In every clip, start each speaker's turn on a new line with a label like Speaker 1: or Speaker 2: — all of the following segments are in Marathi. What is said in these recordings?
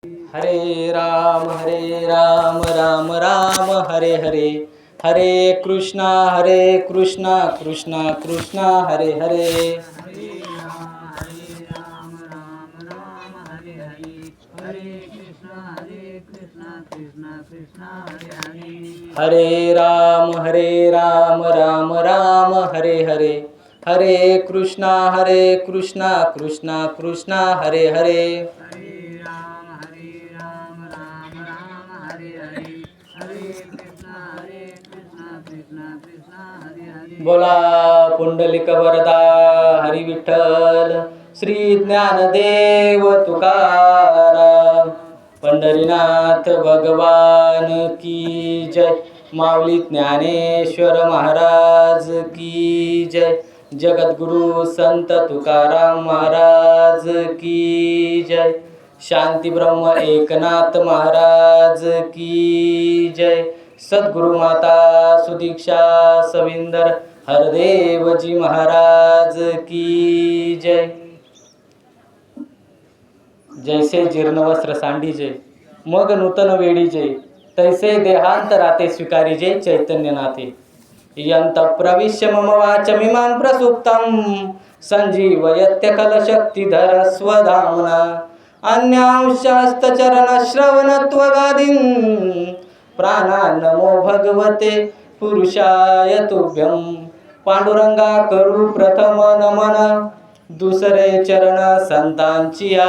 Speaker 1: हरे राम राम राम हरे हरे, हरे कृष्णा कृष्णा कृष्णा हरे हरे। हरे राम राम हरे हरे, हरे कृष्णा कृष्णा कृष्णा हरे हरे। बोला पुंडलिक वरदा हरी विठ्ठल, श्री ज्ञानदेव तुकाराम, पंढरीनाथ भगवान की जय, माऊली ज्ञानेश्वर महाराज की जय, जगद्गुरु संत तुकाराम महाराज की जय, शांती ब्रह्म एकनाथ महाराज की जय, सद्गुरु माता सुदीक्षा सविंदर हरदेवजी महाराज की जय। जैसे जीर्ण वस्त्र सांडीजे मग नूतन वेडीजे, तैसे देहांत राते स्वीकारीजे चैतन्यनाथे, यंत प्रविश्य मम वाचमिमां प्रसुप्तं, संजीवयत्य कलशक्तिधर स्वधाम्ना, अन्यांशास्तचरणश्रवणत्वगादीन् प्राणान्नमो भगवते पुरुषाय तुभ्यं, पांडुरंगा करू प्रथम नमन, दुसरे चरण संतांचिया,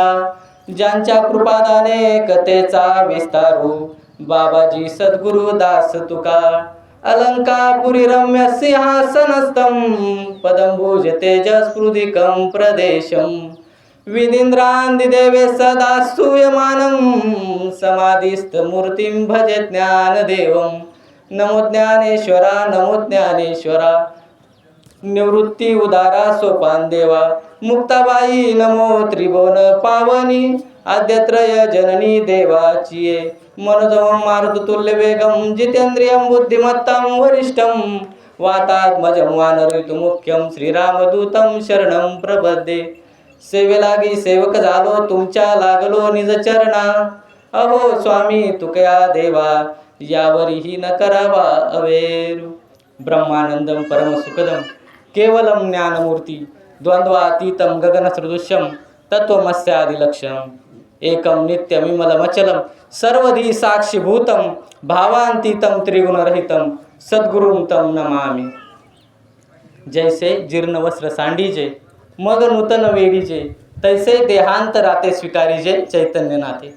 Speaker 1: ज्यांच्या कृपादाने कथेचा विस्तारू, बाबाजी सद्गुरु दास तुका, अलंकापुरी रम्य सिंहासनस्थं, पदंबुज तेजस्फुदिकं प्रदेशं, विनींद्रान्दिदेवे सदा स्तूयमानं, समाधिस्थमूर्तिं भजे ज्ञानदेवं, नमो ज्ञानेश्वरा, निवृत्ती उदारा सोपान देवा, मुक्ताबाई नमो त्रिभुवन पावनी, आद्यत्रय जननी देवाचिये, मनोजवं मारुततुल्य वेगं, जितेंद्रियं बुद्धिमत्तां वरिष्ठं, वातात्मजं वानरयुतमुख्यं, श्रीरामदूतं शरणं प्रपद्ये, सेवेलागी सेवक झालो तुमच्या लागलो निज चरणा, अहो स्वामी तुकया देवा, यावरीही न करावा अवेरू, ब्रह्मानंदं परमसुखदं केवलं ज्ञानमूर्ती, द्वंद्वातीतं गगनसदृश्यं तत्त्वमस्यादिलक्ष्यम्, एकं नित्यमिमलमचलं सर्वधी साक्षीभूतं, भावान्तीतं त्रिगुणरहितं सद्गुरुं तं नमामि। जैसे जीर्ण वस्त्र सांडीजे मग नूतन वेडीजे, तैसे देहांत राते स्वीकारीजे चैतन्यनाथे।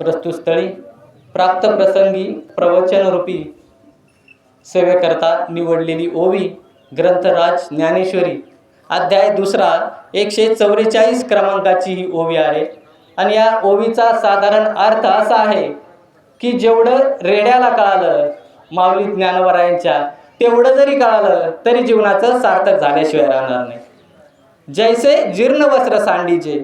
Speaker 1: प्रस्तुत स्थळी प्राप्त प्रसंगी प्रवचनरूपी सेवेकरता निवडलेली ओवी ग्रंथराज ज्ञानेश्वरी, अध्याय 2, 144 क्रमांकाची ही ओवी आहे। आणि या ओवीचा साधारण अर्थ असा आहे की जेवढं रेड्याला कळालं माऊली ज्ञानवरायांच्या, तेवढं जरी कळालं तरी जीवनाचं सार्थक झाल्याशिवाय राहणार नाही। जैसे जीर्ण वस्त्र सांडीजे,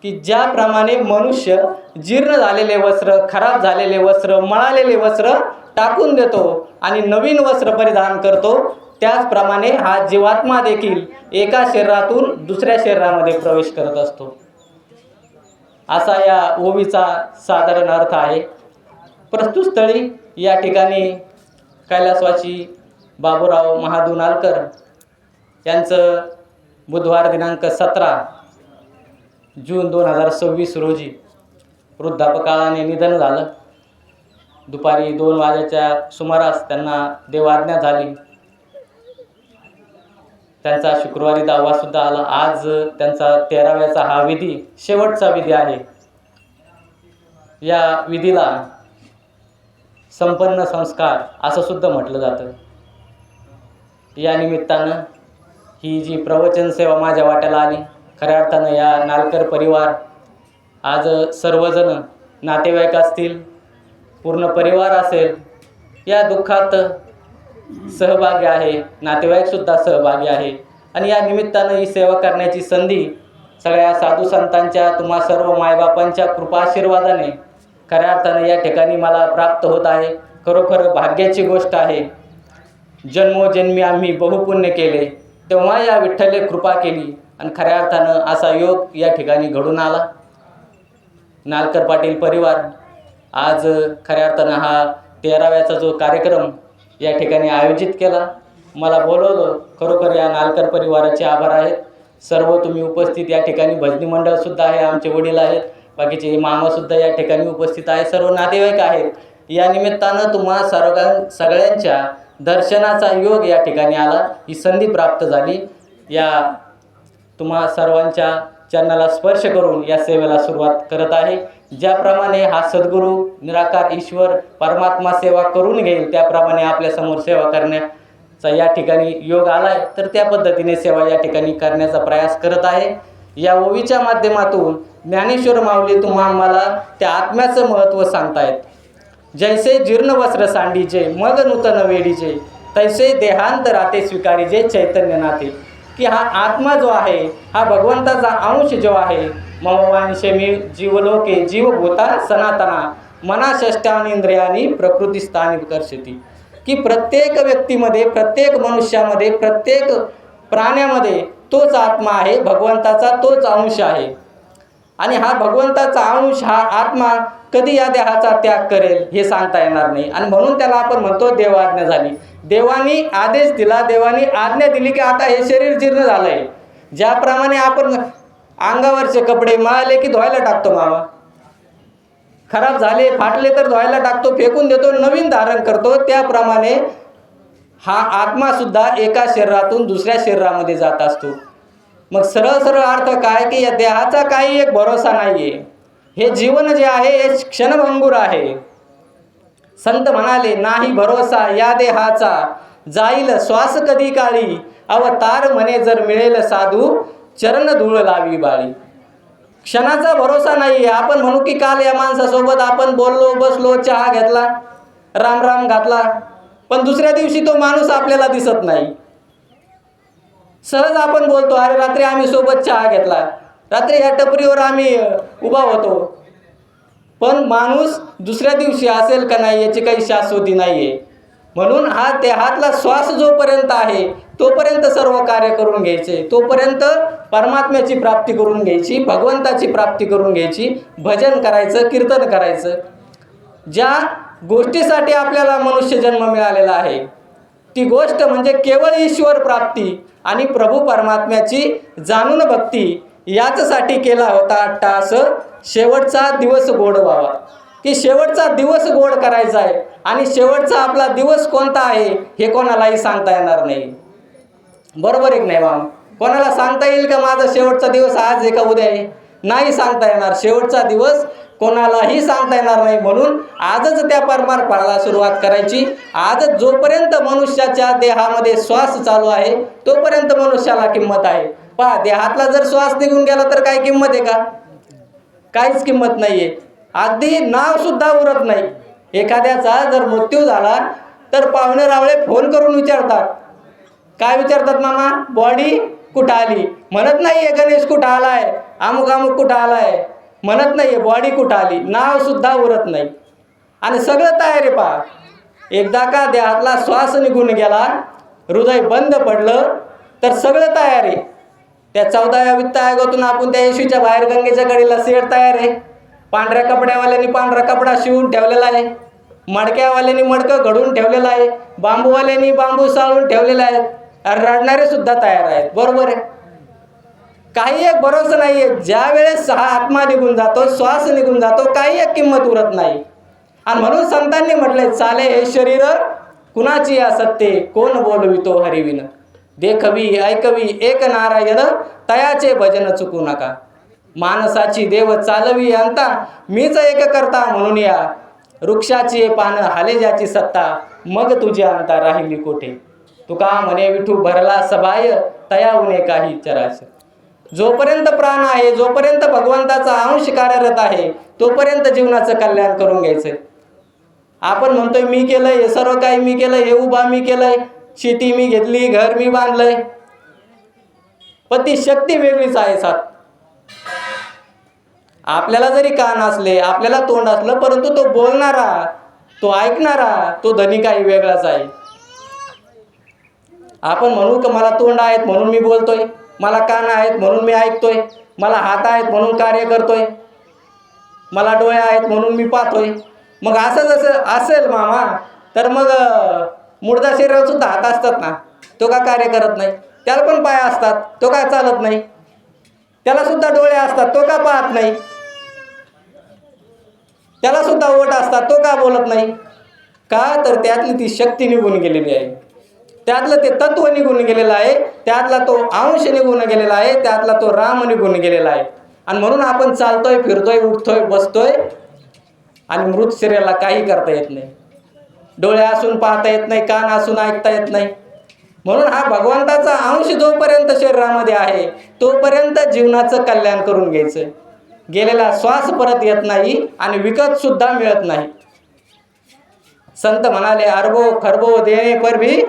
Speaker 1: की ज्याप्रमाणे मनुष्य जीर्ण झालेले वस्त्र, खराब झालेले वस्त्र, मळालेले वस्त्र टाकून देतो आणि नवीन वस्त्र परिधान करतो, त्याचप्रमाणे हा जीवात्मा देखील एका शरीरातून दुसऱ्या शरीरामध्ये प्रवेश करत असतो, असा या ओवीचा साधारण अर्थ आहे। प्रस्तुत स्थळी या ठिकाणी कैलासवासी बाबूराव महादुनालकर यांचं बुधवार दिनांक 17 जून 2026 रोजी वृद्धापकाळाने निधन झालं। दुपारी 2 वाजेच्या सुमारास त्यांना देवाज्ञा झाली। त्यांचा शुक्रवारी दावा सुद्धा आला। आज त्यांचा 13व्याचा हा विधी शेवटचा विधी आहे। या विधीला संपन्न संस्कार असं सुद्धा म्हटलं जातं। या निमित्तानं ही जी प्रवचन सेवा माझ्या वाट्याला आली, खऱ्या अर्थानं या नालकर परिवार आज सर्वजण, नातेवाईक असतील, पूर्ण परिवार असेल, या दुःखात सहभागी आहे। नातेवाईकसुद्धा सहभागी आहे। आणि या निमित्तानं ही सेवा करण्याची संधी सगळ्या साधू संतांच्या, तुम्हा सर्व मायबापांच्या कृपा आशीर्वादाने खऱ्या अर्थानं या ठिकाणी मला प्राप्त होत आहे। खरोखर भाग्याची गोष्ट आहे। जन्मोजन्मी आम्ही बहुपुण्य केले, तेव्हा या विठ्ठले कृपा केली आणि खऱ्या अर्थानं असा योग या ठिकाणी घडून आला। नालकर पाटील परिवार आज खऱ्या अर्थानं हा 13व्याचा जो कार्यक्रम या ठिकाणी आयोजित केला, मला बोलवलं, खरोखर या नालकर परिवाराचे आभार आहेत. सर्व तुम्ही उपस्थित या ठिकाणी भजनी मंडळसुद्धा आहे, आमचे वडील आहेत, बाकीचे मामासुद्धा या ठिकाणी उपस्थित आहे, सर्व नातेवाईक आहेत. या निमित्तानं तुम्हा सगळ्यांच्या दर्शनाचा योग या ठिकाणी आला, ही संधी प्राप्त झाली. या तुम्हा सर्वांच्या चरणाला स्पर्श करून या सेवेला सुरुवात करत आहे. ज्याप्रमाणे हा सद्गुरू निराकार ईश्वर परमात्मा सेवा करून घेईल त्याप्रमाणे आपल्यासमोर सेवा करण्याचा या ठिकाणी योग आलाय, तर त्या पद्धतीने सेवा या ठिकाणी करण्याचा प्रयास करत आहे. या ओवीच्या माध्यमातून ज्ञानेश्वर माऊली तुम्हाला त्या आत्म्याचं महत्त्व सांगतायत. जैसे जीर्ण वस्त्र सांडीजे मग नूतन वेडीजे, तैसे देहांत राते स्वीकारीजे चैतन्य नाते. की हा आत्मा जो आहे, हा भगवंताचा अंश जो आहे, ममवांशे मी जीवलोके जीवभूता सनातना मना षष्ठानींद्रियानी प्रकृतीस्थानी कर्षती. की प्रत्येक व्यक्तीमध्ये, प्रत्येक मनुष्यामध्ये, प्रत्येक प्राण्यामध्ये तोच आत्मा आहे, भगवंताचा तोच अंश आहे. आणि हा भगवंताचा अंश, हा आत्मा कधी या देहाचा त्याग करेल हे सांगता येणार नाही. आणि म्हणून त्याला आपण म्हणतो देवाज्ञा झाली. देवानी आदेश दिला, देवानी आज्ञा दिली की आता हे शरीर जीर्ण झालंय. ज्याप्रमाणे आपण अंगावरचे कपडे मळाले की धुवायला टाकतो, मामा खराब झाले फाटले तर धुवायला टाकतो, फेकून देतो, नवीन धारण करतो, त्याप्रमाणे हा आत्मा सुद्धा एका शरीरातून दुसऱ्या शरीरामध्ये जात असतो. मग सरळ सरळ अर्थ काय की या देहाचा काही एक भरोसा नाहीये. हे जीवन जे आहे हे क्षणभंगूर आहे. संत म्हणाले नाही भरोसा या देहाचा, जाईल श्वास कधी काळी, अवतार म्हणे जर मिळेल साधू, चरण धूळ लावी बाळी. क्षणाचा भरोसा नाहीये. आपण म्हणू की काल या माणसासोबत आपण बोललो, बसलो, चहा घेतला, राम राम घातला, पण दुसऱ्या दिवशी तो माणूस आपल्याला दिसत नाही. सहज आपण बोलतो, अरे रात्री आम्ही सोबत चहा घेतला, रात्री ह्या टपरीवर आम्ही उभा होतो, पण माणूस दुसऱ्या दिवशी असेल का नाही याची काही शाश्वती नाहीये. म्हणून हा देहातला श्वास जोपर्यंत आहे तोपर्यंत सर्व कार्य करून घ्यायचे, तोपर्यंत परमात्म्याची प्राप्ती करून घ्यायची, भगवंताची प्राप्ती करून घ्यायची, भजन करायचं, कीर्तन करायचं. ज्या गोष्टीसाठी आपल्याला मनुष्य जन्म मिळालेला आहे ती गोष्ट म्हणजे केवळ ईश्वर प्राप्ती आणि प्रभू परमात्म्याची जाणून भक्ती याचसाठी केला होता अट्टास शेवटचा दिवस गोड व्हावा. की शेवटचा दिवस गोड करायचा आहे आणि शेवटचा आपला दिवस कोणता आहे हे कोणालाही सांगता येणार नाही. बरोबर एक नाही माम, कोणाला सांगता येईल का माझा शेवटचा दिवस आज आहे का उद्या आहे? नाही सांगता येणार. शेवटचा दिवस कोणालाही सांगता येणार नाही. म्हणून आजच त्या परमार्थाला सुरुवात करायची. आजच जोपर्यंत मनुष्याच्या देहामध्ये श्वास चालू आहे तोपर्यंत मनुष्याला किंमत आहे. पहा, देहातला जर श्वास निघून गेला तर काय किंमत आहे का? काहीच किंमत नाहीये. अगदी नाव सुद्धा उरत नाही. एखाद्याचा जर मृत्यू झाला तर पाहुणे रावळे फोन करून विचारतात. काय विचारतात मामा? बॉडी कुठं आली? म्हणत नाही गणेश कुठं आलाय, अमुक अमुक कुठं आलाय, म्हणत नाही बॉडी कुठं आली. नाव सुद्धा उरत नाही. आणि सगळं तयार आहे. पहा, एकदा का देहातला श्वास निघून गेला, हृदय बंद पडलं तर सगळं तयार आहे. त्या 14व्या वित्त आयोगातून आपण त्या येशूच्या बाहेर गंगेच्या कडेला सेट तयार आहे. पांढऱ्या कपड्यावाल्यांनी पांढरा कपडा शिवून ठेवलेला आहे, मडक्यावाल्यांनी मडकं घडून ठेवलेलं आहे, बांबूवाल्यांनी बांबू साळून ठेवलेला आहे, रडणारे सुद्धा तयार आहेत. बरोबर आहे. काही एक भरोसा नाहीये. ज्या वेळेस हा आत्मा निघून जातो, श्वास निघून जातो, काही एक किंमत उरत नाही. आणि म्हणून संतांनी म्हटलंय, चाले हे शरीर कुणाची असत्ते, कोण बोलवितो हरिविन, देखवी ऐकवी एक नारायण, तयाचे भजन चुकू नका. माणसाची देव चालवी अंता, मीच एक करता म्हणून या, वृक्षाची पानं हाले ज्याची सत्ता, मग तुझी अंता राहिली कोठे. तुका म्हणे विठू भरला सभाय, तया उणे काही चराच. जोपर्यंत प्राण आहे, जोपर्यंत भगवंताचा अंश कार्यरत आहे तोपर्यंत जीवनाचं कल्याण करून घ्यायचंय. आपण म्हणतोय मी केलंय, हे सर्व काही मी केलंय, हे उभा मी केलंय, शेती मी घेतली, घर मी बांधलंय, पण ती शक्ती वेगळीच आहे. साथ आपल्याला जरी कान असले, आपल्याला तोंड असलं, परंतु तो बोलणारा, तो ऐकणारा, तो धनी काही वेगळाच आहे. आपण म्हणू का मला तोंड आहेत म्हणून मी बोलतोय, मला कान आहेत म्हणून मी ऐकतोय, मला हात आहेत म्हणून कार्य करतोय. मला डोळे आहेत म्हणून मी पाहतोय. मग असं जसं असेल मामा, तर मग मुर्दा शरीरावर सुद्धा हात असतात ना, तो का कार्य करत नाही? त्याला पण पाय असतात, तो का चालत नाही? त्याला सुद्धा डोळे असतात, तो का पाहत नाही? त्याला सुद्धा ओठ असतात, तो का बोलत नाही? का तर त्यातली ती शक्ती निघून गेलेली आहे, त्यातलं ते तत्व निघून गेलेलं आहे, त्यातला तो अंश निघून गेलेला आहे, त्यातला तो राम निघून गेलेला आहे. आणि म्हणून आपण चालतोय, फिरतोय, उठतोय, बसतोय आणि मृत शरीराला काही करता येत नाही. डोळे असून पाहता येत नाही, कान असून ऐकता येत नाही. म्हणून हा भगवंताचा अंश जोपर्यंत शरीरामध्ये आहे तोपर्यंत जीवनाचं कल्याण करून घ्यायचं. गेलेला श्वास परत येत नाही आणि विकत सुद्धा मिळत नाही. संत म्हणाले, अरबो खरबो देने पर भी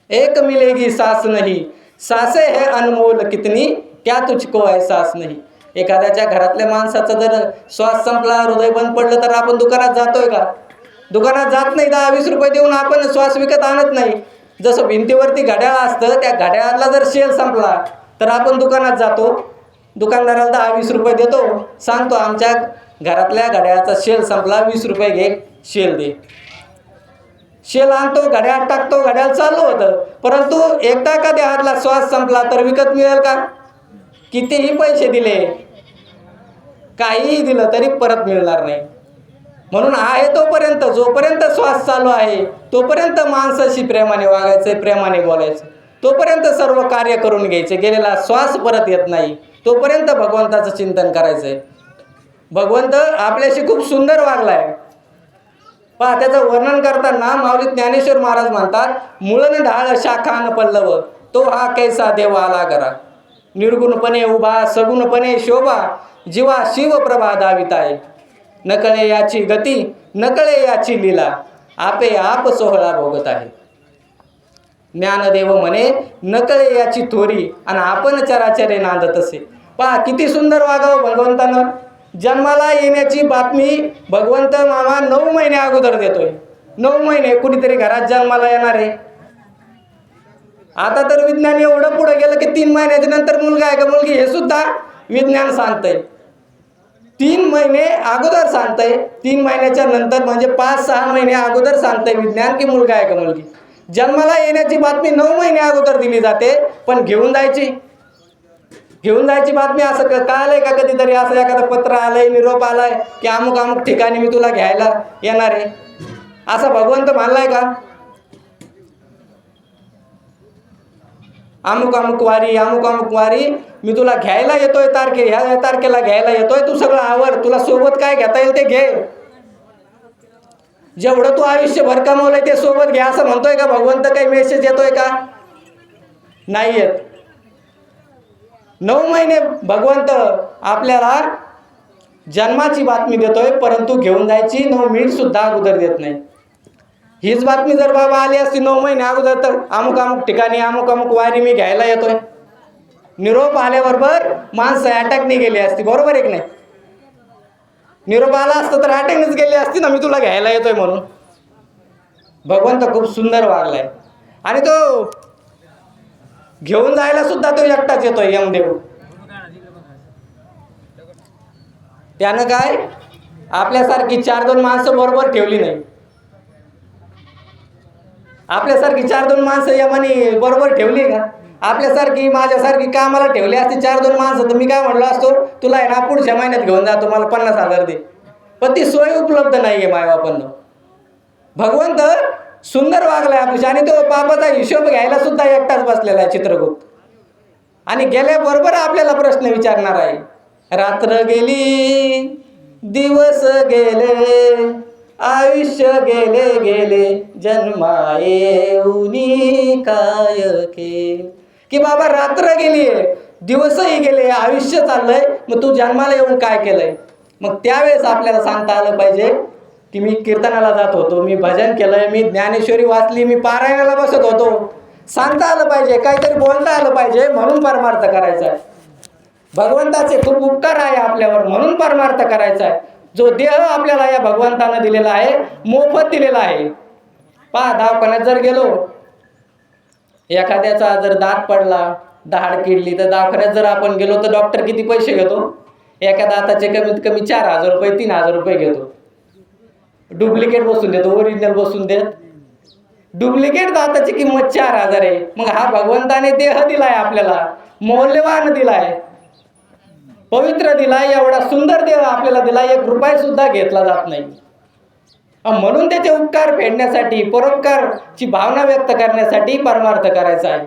Speaker 1: एक मिलेगी सास नहीं, सासे है अनमोल कितनी, क्या तुझको एहसास नहीं. एखाद्याच्या घरातल्या माणसाचा जर श्वास संपला, हृदय बंद पडलं, तर आपण दुकानात जातोय का? दुकानात जात नाही. 10-20 रुपये देऊन आपण श्वास विकत आणत नाही. जसं भिंतीवरती घड्याळ असतं, त्या घड्याळातला जर शेल संपला तर आपण दुकानात जातो, दुकानदाराला 10-20 रुपये देतो, सांगतो आमच्या घरातल्या घड्याळाचा शेल संपला, 20 रुपये घे, शेल दे. शेल आणतो, घड्याळ टाकतो, घड्याळ चालू होतं. परंतु एकदा का देहातला श्वास संपला तर विकत मिळेल का? कितीही पैसे दिले, काहीही दिलं तरी परत मिळणार नाही. म्हणून आहे तोपर्यंत, जोपर्यंत श्वास चालू आहे तोपर्यंत माणसाशी प्रेमाने वागायचं, प्रेमाने बोलायचं, तोपर्यंत सर्व कार्य करून घ्यायचे. गेलेला श्वास परत येत नाही तोपर्यंत भगवंताचं चिंतन करायचंय. भगवंत आपल्याशी खूप सुंदर वागलाय. पहा, त्याचं वर्णन करताना माऊली ज्ञानेश्वर महाराज म्हणतात, मुळन ढाळ शाखान पल्लव, तो हा कैसा देव आला घरा. निर्गुणपणे उभा, सगुणपणे शोभा, जीवा शिवप्रभा दाविताय. नकळे याची गती, नकळे याची लीला, आपे आप सोहळा भोगत आहे. ज्ञानदेव म्हणे, नकळे याची थोरी आणि आपण चराचरे नांदत असे. पहा किती सुंदर वागावं भगवंतानं. जन्माला येण्याची बातमी भगवंत मामा 9 महिने अगोदर देतोय. 9 महिने कुणीतरी घरात जन्माला येणार आहे. आता तर विज्ञान एवढं पुढे गेलं की 3 महिन्याच्या नंतर मुलगा आहे का मुलगी हे सुद्धा विज्ञान सांगतंय. 3 महिने अगोदर सांगतंय. 3 महिन्याच्या नंतर म्हणजे 5-6 महिने अगोदर सांगतंय विज्ञान की मुलगा आहे का मुलगी. जन्माला येण्याची बातमी 9 महिने अगोदर दिली जाते, पण घेऊन जायची बातमी असं का आलंय का कधीतरी? असं एखादं पत्र आलंय, निरोप आलाय की अमुक अमुक ठिकाणी मी तुला घ्यायला येणार आहे, असं भगवंत मानलाय का? अमुक अमुक वारी मी तुला घ्यायला येतोय, ह्या तारखेला घ्यायला येतोय, तू सगळं आवर, तुला सोबत काय घेता येईल ते घे, जेवढं तू आयुष्यभर कमवलंय ते सोबत घे, असं म्हणतोय का भगवंत? काही मेसेज येतोय का? नाही येत. 9 महिने भगवंत आपल्याला जन्माची बातमी देतोय, परंतु घेऊन जायची 9 मिनिट सुद्धा अगोदर देत नाही. हीच बातमी जर बाबा आली असती 9 महिने अगोदर, तर अमुक अमुक ठिकाणी अमुक अमुक वारी मी घ्यायला येतोय, निरोप आल्याबरोबर माणसं अटॅकने गेली असती, बरोबर आहे की नाही? निरोप आला असतं तर अटॅकनेच गेली असती ना, मी तुला घ्यायला येतोय म्हणून. भगवंत खूप सुंदर वागलाय आणि तो घेऊन जायला सुद्धा तो एकटाच येतोय, यमदेव. त्यानं काय आपल्यासारखी 4-2 माणसं बरोबर ठेवली नाही. आपल्यासारखी 4-2 माणसं यमाने बरोबर ठेवली का? आपल्यासारखी माझ्यासारखी कामाला ठेवली असती 4-2 माणसं, तर मी काय म्हणलो असतो, तुला आहे ना पुढच्या महिन्यात घेऊन जातो, मला 50,000 दे. पण ती सोय उपलब्ध नाही आहे मायबापांना. भगवंत सुंदर वागलाय आपल्याशी आणि तो पापाचा हिशोब घ्यायला सुद्धा एकटाच बसलेला आहे चित्रगुप्त. आणि गेल्याबरोबर आपल्याला प्रश्न विचारणार आहे, रात्र गेली, दिवस गेले, आयुष्य गेले, जन्माये उनी काय केले. की बाबा रात्र गेलीये, दिवसही गेले, आयुष्य चाललंय, मग तू जन्माला येऊन काय केलंय? मग त्यावेळेस आपल्याला सांगता आलं पाहिजे की मी कीर्तनाला जात होतो, मी भजन केलंय, मी ज्ञानेश्वरी वाचली, मी पारायणाला बसत होतो. सांगता आलं पाहिजे, काहीतरी बोलता आलं पाहिजे, म्हणून परमार्थ करायचा आहे. भगवंताचे खूप उपकार आहे आपल्यावर, म्हणून परमार्थ करायचा आहे. जो देह आपल्याला या भगवंतानं दिलेला आहे, मोफत दिलेला आहे. पहा, दवाखान्यात जर गेलो, एखाद्याचा जर दात पडला, दाढ किडली, तर दवाखान्यात जर आपण गेलो तर डॉक्टर किती पैसे घेतो? एका दाताचे कमीत कमी 4,000 रुपये 3,000 रुपये घेतो. डुप्लिकेट बसून देतो, ओरिजिनल बसून देत. डुप्लिकेट दाताची किंमत 4,000 आहे. मग हा भगवंताने देह दिलाय, आपल्याला मौल्यवान दिलाय, पवित्र दिलाय, एवढा सुंदर देह आपल्याला दिला, 1 रुपया सुद्धा घेतला जात नाही. म्हणून त्याचे उपकार फेडण्यासाठी, परोपकारची भावना व्यक्त करण्यासाठी परमार्थ करायचा आहे.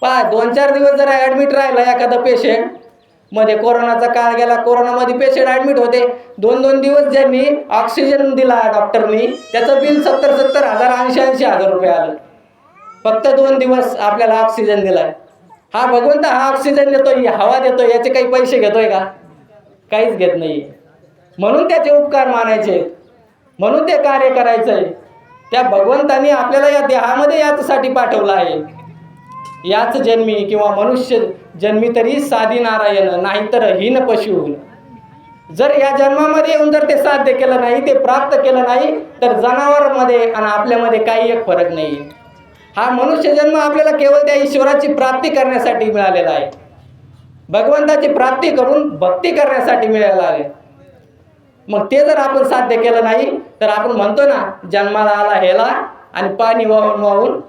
Speaker 1: पहा, 2-4 दिवस जर ॲडमिट राहिला एखादा पेशंट, मध्ये कोरोनाचा काळ गेला, कोरोनामध्ये पेशंट ॲडमिट होते, 2-2 दिवस ज्यांनी ऑक्सिजन दिला डॉक्टरनी, त्याचं बिल 70,000 80,000 रुपये आलं. फक्त 2 दिवस आपल्याला ऑक्सिजन दिलाय. हा भगवंत हा ऑक्सिजन देतोय, हवा देतोय, याचे काही पैसे घेतोय का? काहीच घेत नाही. म्हणून त्याचे उपकार मानायचे, म्हणून ते कार्य करायचं आहे. त्या भगवंतानी आपल्याला या देहामध्ये याच्यासाठी पाठवलं आहे. याच जन्मी किंवा मनुष्य जन्मी तरी साधी नारायण, नाहीतर हीन पशु. जर या जन्मामध्ये येऊन जर ते साध्य केलं नाही, ते प्राप्त केलं नाही, तर जनावरांमध्ये आणि आपल्यामध्ये काही एक फरक नाही. हा मनुष्य जन्म आपल्याला केवळ त्या ईश्वराची प्राप्ती करण्यासाठी मिळालेला आहे. भगवंताची प्राप्ती करून भक्ती करण्यासाठी मिळालेला आहे. मग ते जर आपण साध्य केलं नाही, तर आपण म्हणतो ना, जन्माला आला हेला आणि पाणी वाहून वाहून,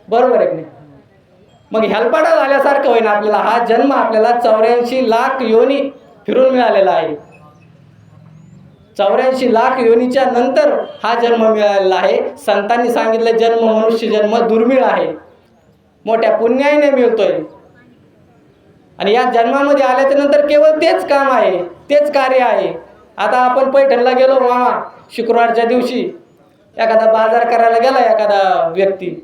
Speaker 1: बरोबर आहे की नाही? मग हेलपाटा झाल्यासारखं होईना आपल्याला. हा जन्म आपल्याला 84 लाख योनी फिरून मिळालेला आहे. 84 लाख योनीच्या नंतर हा जन्म मिळालेला आहे. संतांनी सांगितलं, जन्म मनुष्य जन्म दुर्मिळ आहे, मोठ्या पुण्याने मिळतोय. आणि या जन्मामध्ये आल्याच्या नंतर केवळ तेच काम आहे, तेच कार्य आहे. आता आपण पैठणला गेलो मामा, शुक्रवारच्या दिवशी एखादा बाजार करायला गेला एखादा व्यक्ती,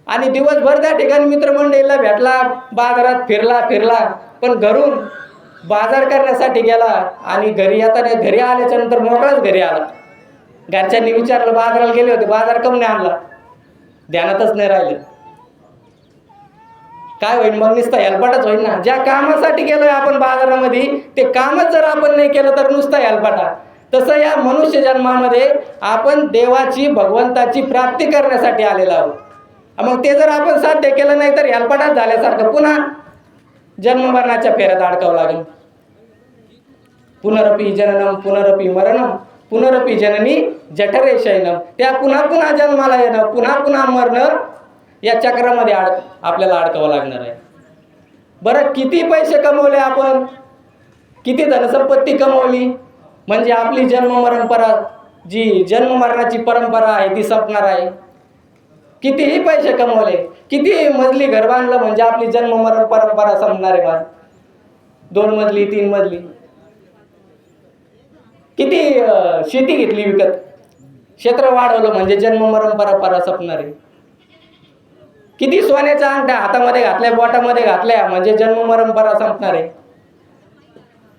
Speaker 1: आणि दिवसभर त्या ठिकाणी मित्रमंडळीला भेटला, बाजारात फिरला, पण घरून बाजार करण्यासाठी गेला आणि घरी येताना, घरी आल्याच्या नंतर मोकळाच घरी आला. घरच्यांनी विचारलं, बाजाराला गेले होते, बाजार कम नाही आणला? ध्यानातच नाही राहिलं. काय होईल मग? नुसता हेलपाटाच होईल ना. ज्या कामासाठी गेलोय आपण बाजारामध्ये, ते कामच जर आपण नाही केलं तर नुसता हेलपाटा. तसं या मनुष्य जन्मामध्ये आपण देवाची, भगवंताची प्राप्ती करण्यासाठी आलेलो आहोत. मग ते जर आपण साध्य केलं नाही, तर हेलपाटाच झाल्यासारखं पुन्हा जन्ममरणाच्या फेऱ्यात अडकावं लागेल. पुनरपी जननम पुनरपी मरणम पुनरपी जननी जठरे शयनम. त्या पुन्हा जन्माला येणं, पुन्हा मरणं, या चक्रामध्ये आपल्याला अडकावं लागणार आहे. बरं, किती पैसे कमवले आपण, किती धनसंपत्ती कमवली, म्हणजे आपली जी जन्ममरणाची परंपरा आहे ती संपणार आहे. कितीही पैसे कमवले, किती मजली घर बांधलं, म्हणजे आपली जन्ममरण परंपरा संपणार आहे. 2 मजली 3 मजली. किती शेती घेतली विकत, क्षेत्र वाढवलं, म्हणजे जन्ममरण परंपरा संपणार आहे. किती सोन्याच्या अंगठ्या हातामध्ये घातल्या, बोटामध्ये घातल्या, म्हणजे जन्ममरण परंपरा संपणार आहे.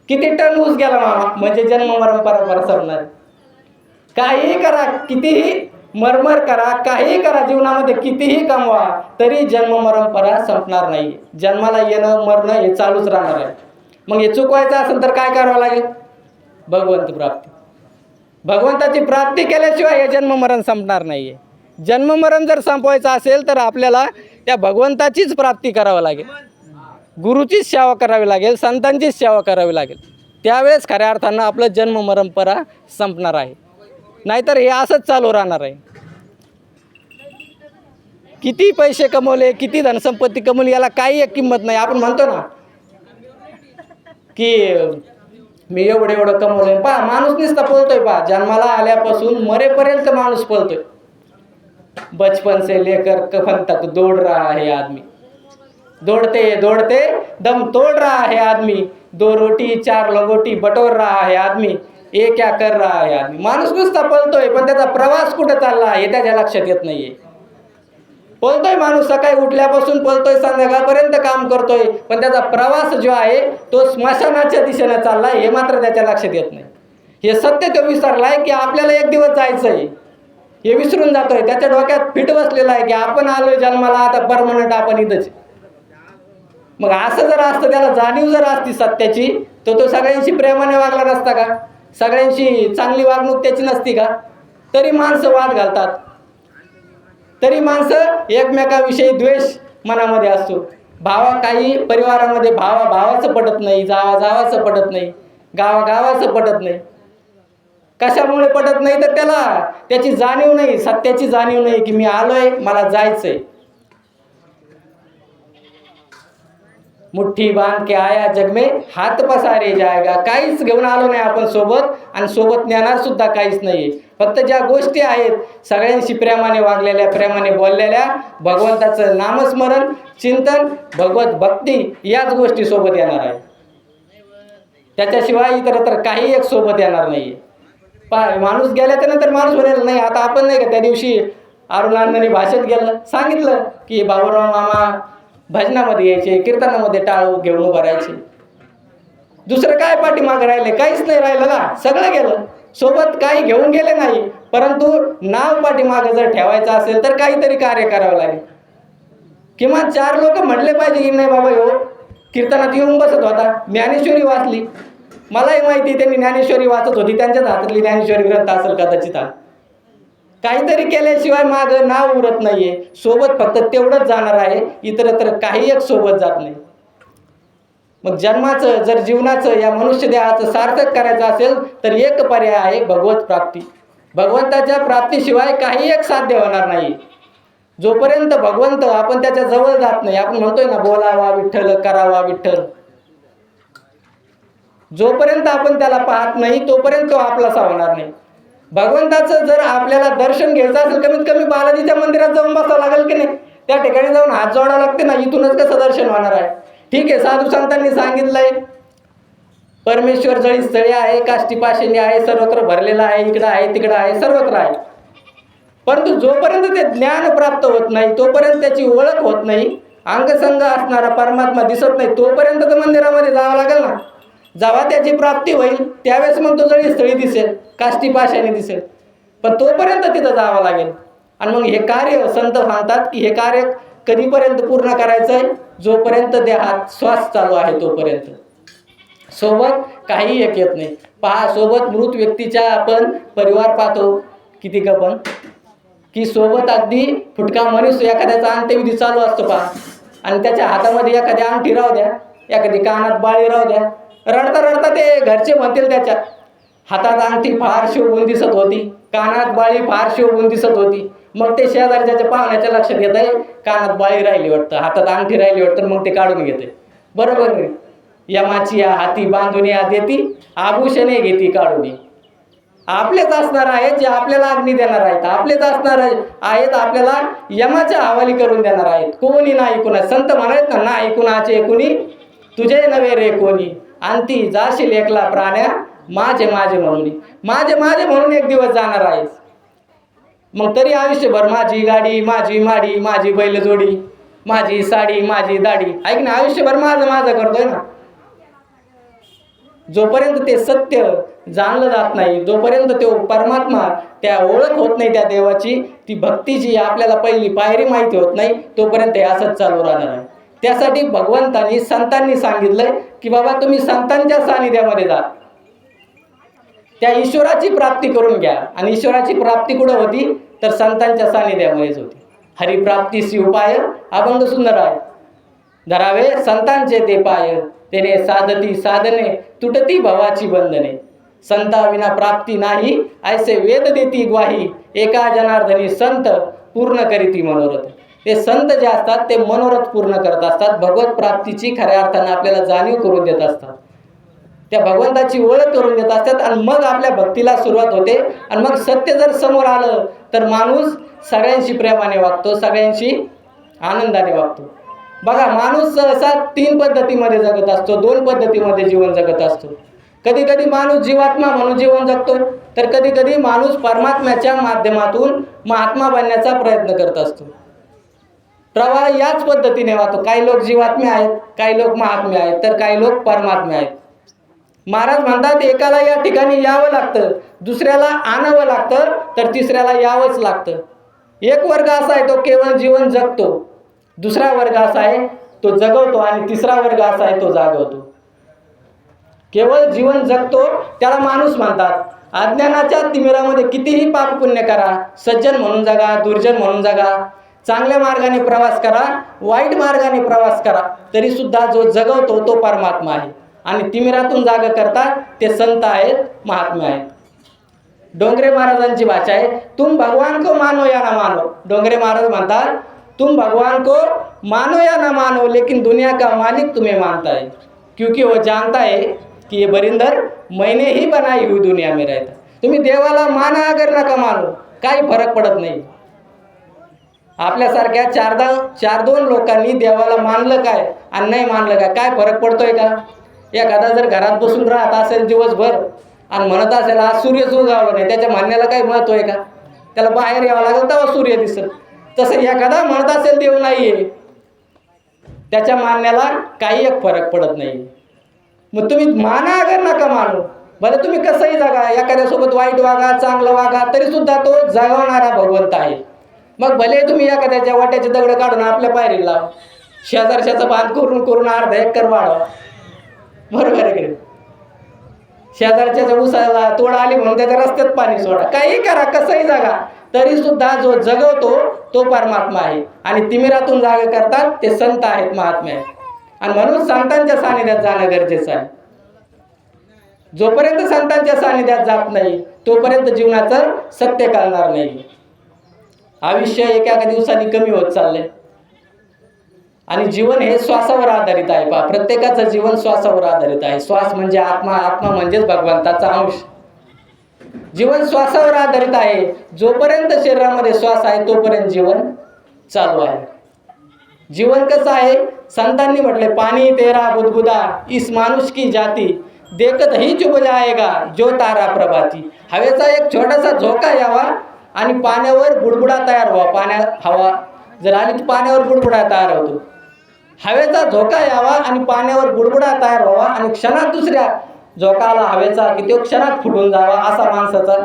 Speaker 1: किती टन ऊस गेला मामा, म्हणजे जन्ममरण परंपरा संपणार आहे. काहीही करा, कितीही मरमर करा, काहीही करा जीवनामध्ये, कितीही कमवा, तरी जन्ममरण परंपरा संपणार नाही. जन्माला येणं मरणं हे चालूच राहणार आहे. मग हे चुकवायचं असेल तर काय करावं लागेल? भगवंत प्राप्ती. भगवंताची प्राप्ती केल्याशिवाय हे जन्ममरण संपणार नाहीये. जन्ममरण जर संपवायचं असेल तर आपल्याला त्या भगवंताचीच प्राप्ती करावं लागेल, गुरुचीच सेवा करावी लागेल, संतांचीच सेवा करावी लागेल. त्यावेळेस खऱ्या अर्थानं आपलं जन्ममरण परंपरा संपणार आहे. नाहीतर हे असंच चालू राहणार आहे. किती पैसे कमवले, किती धनसंपत्ती कमवली, याला काही एक किंमत नाही. आपण म्हणतो ना की मी एवढं कमवलंय. पहा, माणूस नुसता पळतोय. पहा, जन्माला आल्यापासून मरेपर्यंत माणूस पळतोय. बचपन से लेकर कफन तक दौड़ रहा है आदमी, दौड़ते दम तोड़ रहा है आदमी, 2 रोटी 4 लंगोटी बटोर रहा है आदमी, ये क्या कर रहा है आदमी. माणूस नुसता पळतोय, पण त्याचा प्रवास कुठं चालला हे त्याच्या लक्षात येत नाहीये. पळतोय माणूस, सकाळी उठल्यापासून पळतोय, संध्याकाळपर्यंत काम करतोय, पण त्याचा प्रवास जो आहे तो स्मशानाच्या दिशेने चाललाय हे मात्र त्याच्या लक्षात येत नाही. हे सत्य तो विसरलाय की आपल्याला एक दिवस जायचंय, हे विसरून जातोय. त्याच्या डोक्यात फिट बसलेला आहे की आपण आलोय जन्माला, आता परमनंट आपण इथंच. मग असं जर असतं, त्याला जाणीव जर असती सत्याची, तर तो सगळ्यांशी प्रेमाने वागला नसता का? सगळ्यांशी चांगली वागणूक त्याची नसती का? तरी माणसं वाद घालतात, तरी माणसं एकमेकाविषयी द्वेष मनामध्ये असतो. काही परिवारामध्ये भावाचं पटत नाही, जावाचं पटत नाही, गावागावाचं पटत नाही. कशामुळे पटत नाही तर त्याची जाणीव नाही, सत्याची जाणीव नाही की मी आलोय, मला जायचंय. मुठ्ठी बांध के आया जग में हात पसारे जाएगा. काहीच घेऊन आलो नाही आपण सोबत, आणि सोबत नेणार सुद्धा काहीच नाही. फक्त ज्या गोष्टी आहेत सगळ्यांशी प्रेमाने वागलेल्या, प्रेमाने बोललेल्या, भगवंताचं नामस्मरण, चिंतन, भगवत भक्ती, याच गोष्टी सोबत येणार आहे. त्याच्याशिवाय इतरत्र काही एक सोबत येणार नाही. माणूस गेल्याच्या नंतर माणूस म्हणाल नाही. आता आपण नाही का त्या दिवशी अरुणानंदने भाषण केलं, सांगितलं की बाबूराव मामा भजनामध्ये यायचे, कीर्तनामध्ये टाळ घेऊन उभं राहायचे. दुसरं काय पाठीमागं राहिले? काहीच नाही राहिलं ना, सगळं गेलं. सोबत काही घेऊन गेले नाही, परंतु नाव पाठीमागं जर ठेवायचं असेल तर काहीतरी कार्य करावं लागेल. किमान 4 लोक म्हटले पाहिजे की नाही बाबा हो कीर्तनात येऊन बसत होता, ज्ञानेश्वरी वाचली. मलाही माहिती त्यांनी ज्ञानेश्वरी वाचत होती, त्यांच्याच हातातली ज्ञानेश्वरी ग्रंथ असेल कदाचित. काहीतरी केल्याशिवाय मागं नाव उरत नाहीये. सोबत फक्त तेवढंच जाणार आहे, इतरत्र काही एक सोबत जात नाही. मग जन्माचं जर जीवनाचं या मनुष्य देहाचं सार्थक करायचं असेल तर एक पर्याय आहे भगवत प्राप्ती. भगवंताच्या प्राप्तीशिवाय काही एक साध्य होणार नाही. जोपर्यंत भगवंत आपण त्याच्या जवळ जात नाही, आपण म्हणतोय ना बोलावा विठ्ठल, करावा विठ्ठल, जोपर्यंत आपण त्याला पाहत नाही तोपर्यंत तो आपलासा होणार नाही. भगवंताचं जर आपल्याला दर्शन घ्यायचं असेल, कमीत कमी बालाजीच्या मंदिरात जाऊन बसावं लागेल की नाही? त्या ठिकाणी जाऊन हात जोडावं लागते ना, इथूनच कसं दर्शन होणार आहे? ठीक आहे, साधू संतांनी सांगितलंय परमेश्वर जळी स्थळी आहे, काष्टी पाषाणी आहे, सर्वत्र भरलेला आहे, इकडं आहे तिकडं आहे, सर्वत्र आहे. परंतु जोपर्यंत ते ज्ञान प्राप्त होत नाही, तोपर्यंत त्याची ओळख होत नाही, अंगसंग असणारा परमात्मा दिसत नाही, तोपर्यंत तर मंदिरामध्ये जावं लागेल ना. जेव्हा त्याची प्राप्ती होईल त्यावेळेस मग तो जळी स्थळी दिसेल, काष्टी पाषाणी दिसेल, पण तोपर्यंत तिथं जावं लागेल. आणि मग हे कार्य संत सांगतात की हे कार्य कधीपर्यंत पूर्ण करायचं आहे? जोपर्यंत देहात श्वास चालू आहे तोपर्यंत. सोबत काही एक येत नाही. पहा, सोबत मृत व्यक्तीच्या आपण परिवार पाहतो किती गपन, की सोबत अगदी फुटका मनुष्य एखाद्याचा अंत्यविधी चालू असतो पहा, आणि त्याच्या हातामध्ये एखादी अंगठी राहू द्या, एखादी कानात बाळी राहू द्या, रडता रडता ते घरचे म्हणतील त्याच्या हातात अंगठी फार शोभून दिसत होती, कानात बाळी फार शोभून दिसत होती. मग ते शेजारच्या पाहुण्याच्या लक्षात येत आहे कानात बाळी राहिली वाटतं, हातात अंगठी राहिली वाटतं, मग ते काढून घेते. बरोबर नाही? यमाची या हाती बांधून या देती, आभूषणे घेती काढून. आपलेच असणार आहेत जे आपल्याला अग्नी देणार आहेत, आपलेच असणार आहेत आपल्याला यमाच्या हवाली करून देणार आहेत. कोणी नाही कुणा, संत म्हणायत ना, नाही कुणाचे कुणी तुझे नवे रे कोणी, अंती जाशील एकला प्राण्या माझे माझे म्हणून. माझे माझे म्हणून एक दिवस जाणार आहेस. मग तरी आयुष्यभर माझी गाडी, माझी माडी, माझी बैलजोडी, माझी साडी, माझी दाढी, ऐक ना, आयुष्यभर माझं माझं करतोय ना. जोपर्यंत ते सत्य जाणलं जात नाही, जोपर्यंत तो परमात्मा त्या ओळख होत नाही त्या देवाची, ती भक्तीची आपल्याला पहिली पायरी माहिती होत नाही, तोपर्यंत हे असंच चालू राहणार आहे. त्यासाठी भगवंतांनी संतांनी सांगितलंय की बाबा तुम्ही संतांच्या सानिध्यामध्ये जा, त्या ईश्वराची प्राप्ती करून घ्या. आणि ईश्वराची प्राप्ती कुठं होती तर संतांच्या सानिध्यामध्येच होती. हरिप्राप्तीसी उपाय अभंग सुंदर आहे. धरावे संतांचे ते पाय, तेने साधती साधने तुटती भवाची बंधने. संता विना प्राप्ती नाही, ऐसे वेद देती ग्वाही, एका जनार्दनी संत पूर्ण करीती मनोरथ. ते संत जे असतात ते मनोरथ पूर्ण करत असतात, भगवत प्राप्तीची खऱ्या अर्थाने आपल्याला जाणीव करून देत असतात, त्या भगवंताची ओळख करून देत असतात. आणि मग आपल्या भक्तीला सुरुवात होते. आणि मग सत्य जर समोर आलं तर माणूस सगळ्यांशी प्रेमाने वागतो, सगळ्यांशी आनंदाने वागतो. बघा, माणूस सहसा 3 पद्धतीमध्ये जगत असतो, 2 पद्धतीमध्ये जीवन जगत असतो. कधी कधी माणूस जीवात्मा म्हणून जीवन जगतो, तर कधी कधी माणूस परमात्म्याच्या माध्यमातून महात्मा बनण्याचा प्रयत्न करत असतो. प्रवाह याच पद्धतीने वाहतो. काही लोक जीवात्मे आहेत, काही लोक महात्मे आहेत, तर काही लोक परमात्मे आहेत. महाराज म्हणतात एकाला या ठिकाणी यावं लागतं, दुसऱ्याला आणावं लागतं, तर तिसऱ्याला यावंच लागतं. एक वर्ग असा आहे तो केवळ जीवन जगतो, दुसरा वर्ग असा आहे तो जगवतो, आणि तिसरा वर्ग असा आहे तो जागवतो. केवळ जीवन जगतो त्याला माणूस म्हणतात. अज्ञानाच्या तिमिरामध्ये कितीही पाप पुण्य करा, सज्जन म्हणून जगा, दुर्जन म्हणून जगा, चांगल्या मार्गाने प्रवास करा, वाईट मार्गाने प्रवास करा, तरी सुद्धा जो जगवतो तो परमात्मा आहे. आणि तिमिरातून जाग करतात ते संत आहेत, महात्मे आहेत. डोंगरे महाराजांची भाषा आहे, तुम भगवान को मानो या ना मानो. डोंगरे महाराज म्हणतात, तुम भगवान को मानो या ना मानो लेकिन दुनिया का मालिक तुम्हें मानता है, क्योंकि वो जानता है कि ये बरिंदर मैंने ही बनाई हुई दुनिया में रहता. तुम्ही देवाला माना अगर नका मानो, काही फरक पडत नाही. आपल्यासारख्या चार दोन लोकांनी देवाला मानलं काय आणि नाही मानलं काय फरक पडतोय का? एखादा जर घरात बसून राहत असेल दिवसभर आणि म्हणत असेल आज सूर्यच उगवला नाही, त्याच्या म्हणण्याला काही महत्व आहे का? त्याला बाहेर यावं लागेल तेव्हा सूर्य दिसेल. तसं एखादा म्हणत असेल देव नाहीये, त्याच्या मानण्याला काही एक फरक पडत नाही. मग तुम्ही माना अगर नका मानू, भले तुम्ही कसंही जगा, एखाद्यासोबत वाईट वागा, चांगलं वागा, तरी सुद्धा तो जगवणारा भगवंत आहे. मग भले तुम्ही एखाद्याच्या वाट्याचे दगड काढून आपल्या पायरीला लावा, शेजारच्याचं बांध करून अर्धा एकर वाढवा, बरोबर आहे की? शेजारच्या उसाला तोड आली म्हणून त्याच्या रस्त्यात पाणी सोडा, काही करा, कसंही जागा, तरी सुद्धा जो जगवतो तो परमात्मा आहे. आणि तिमिरातून जागा करतात ते संत आहेत, महात्मे आहेत. आणि म्हणून संतांच्या सानिध्यात जाणं गरजेचं आहे. जोपर्यंत संतांच्या सानिध्यात जात नाही तोपर्यंत जीवनाचं सत्य कळणार नाही. आयुष्य एका दिवसाने कमी होत चाललंय आणि जीवन हे श्वासावर आधारित आहे. पहा, प्रत्येकाचं जीवन श्वासावर आधारित आहे. श्वास म्हणजे आत्मा, आत्मा म्हणजेच भगवंताचा अंश. जीवन श्वासावर आधारित आहे. जोपर्यंत शरीरामध्ये श्वास आहे तोपर्यंत जीवन चालू आहे. जीवन कसं आहे? संतांनी म्हटले, पाणी तेरा बुदबुदा इस मानुष की जाती देखत ही चुप जाएगा जो तारा प्रभाती. हवेचा एक छोटासा झोका यावा आणि पाण्यावर बुडबुडा तयार व्हावा. हवा जर आली तर पाण्यावर बुडबुडा तयार होतो. हवेचा झोका यावा आणि पाण्यावर बुडबुडा तयार व्हावा आणि क्षणात दुसऱ्या झोकाला हवेचा की तो क्षणात फुटून जावा, असा माणसाचा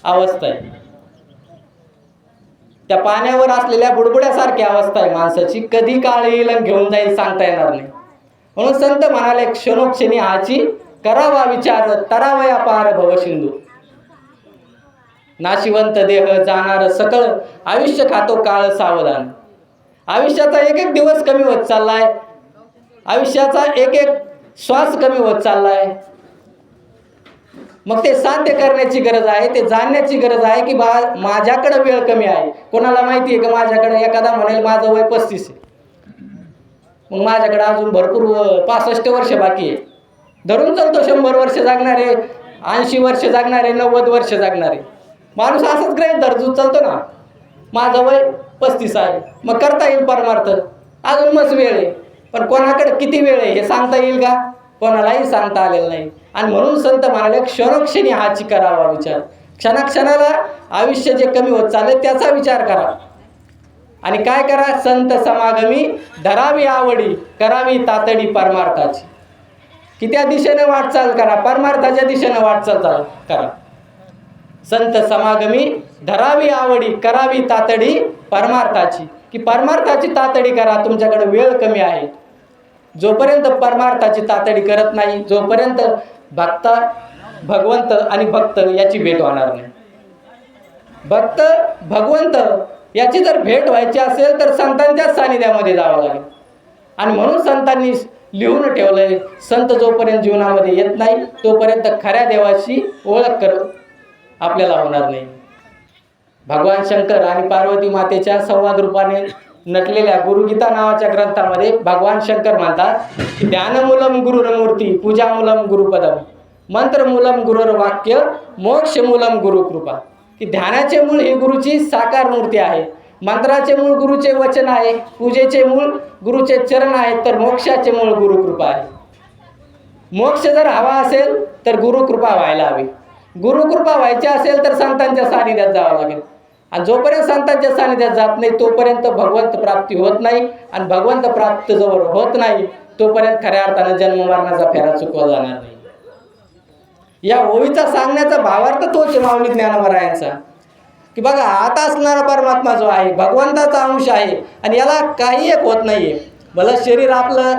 Speaker 1: अवस्था आहे. त्या पाण्यावर असलेल्या बुडबुड्यासारखी अवस्था आहे माणसाची. कधी काळ येईल आणि घेऊन जाईल सांगता येणार नाही. म्हणून संत म्हणाले, क्षणोक्षणी हाची करावा विचार तरावया पार भवसिंधू. नाशिवंत देह जाणार सकळ आयुष्य खातो काळ सावधान. आयुष्याचा एक एक दिवस कमी होत चाललाय, आयुष्याचा एक एक श्वास कमी होत चाललाय. मग ते साध्य करण्याची गरज आहे, ते जाणण्याची गरज आहे की माझ्याकडे वेळ कमी आहे. कोणाला माहिती आहे का माझ्याकडे? एखादा म्हणेल माझं वय 35 आहे, मग माझ्याकडे अजून भरपूर 65 वर्ष बाकी आहे. धरून चालतो 100 वर्ष जगणारे, 80 वर्ष जगणारे, 90 वर्ष जगणारे. माणूस असंच ग्रहित धरून चालतो ना, माझं वय 35 आहे, मग करता येईल परमार्थ, अजून मस्त वेळ आहे. पण कोणाकडे किती वेळ आहे हे सांगता येईल का? कोणालाही सांगता आलेलं नाही. आणि म्हणून संत म्हणाले, क्षणोक्षणी हाची करावा विचार. क्षणाक्षणाला आयुष्य जे कमी होत चालले त्याचा विचार करा. आणि काय करा? संत समागमी धरावी आवडी, करावी तातडी परमार्थाची. की त्या दिशेने वाटचाल करा, परमार्थाच्या दिशेने वाटचाल करा. संत समागमी धरावी आवडी, करावी तातडी परमार्थाची. की परमार्थाची तातडी करा, तुमच्याकडे वेळ कमी आहे. जोपर्यंत परमार्थाची तातडी करत नाही, जोपर्यंत भगवंत आणि भक्त याची भेट होणार नाही. भक्त भगवंत याची जर भेट व्हायची असेल तर संतांच्या सानिध्यामध्ये जावं लागेल. आणि म्हणून संतांनी लिहून ठेवलंय, संत जोपर्यंत जीवनामध्ये येत नाही तोपर्यंत खऱ्या देवाची ओळख आपल्याला होणार नाही. भगवान शंकर आणि पार्वती मातेच्या संवाद रूपाने नटलेल्या गुरुगीता नावाच्या ग्रंथामध्ये भगवान शंकर म्हणतात की ध्यानमूलम गुरुरमूर्ती, पूजामूलम गुरुपदम, मंत्रमूलम गुरुर्वाक्य, मोक्षमूलम गुरुकृपा. की ध्यानाचे मूळ ही गुरुची साकार मूर्ती आहे, मंत्राचे मूळ गुरुचे वचन आहे, पूजेचे मूळ गुरुचे चरण आहेत, तर मोक्षाचे मूळ गुरुकृपा आहे. मोक्ष जर हवा असेल तर गुरुकृपा व्हायला हवी. गुरुकृपा व्हायची असेल तर संतांच्या सानिध्यात जावं लागेल. आणि जोपर्यंत संतांच्या सानिध्यात जात नाही तोपर्यंत भगवंत प्राप्ती होत नाही. आणि भगवंत प्राप्त जवळ होत नाही तोपर्यंत खऱ्या अर्थानं जन्म मरणाचा फेरा चुकवा जाणार नाही. या ओवीचा सांगण्याचा भावार्थ तोच आहे माऊली ज्ञानोबरायांचा, की बघा आता असणारा परमात्मा जो आहे भगवंताचा अंश आहे आणि याला काही एक होत नाहीये. भलं शरीर आपलं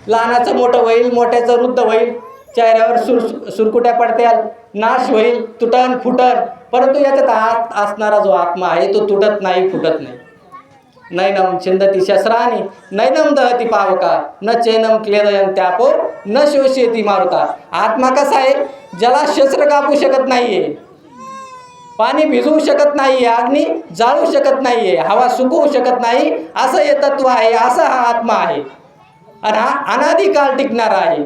Speaker 1: लहानाचं मोठं होईल, मोठ्याचं वृद्ध होईल, चेहऱ्यावर सुरकुट्या पडत्याल, नाश होईल, तुटन फुटन, परंतु याच्यात आत असणारा जो आत्मा आहे तो तुटत नाही, फुटत नाही. नैनम छिंदती शस्त्राणी नैनम दहती पावका न चैनम क्लेदयन त्यापो न शोषयती मारुता. आत्मा कसा आहे, ज्याला शस्त्र कापू शकत नाहीये, पाणी भिजवू शकत नाहीये, अग्नी जाळू शकत नाहीये, हवा सुकवू शकत नाही, असं हे तत्व आहे. असा हा आत्मा आहे आणि हा अनादिकाल टिकणारा आहे.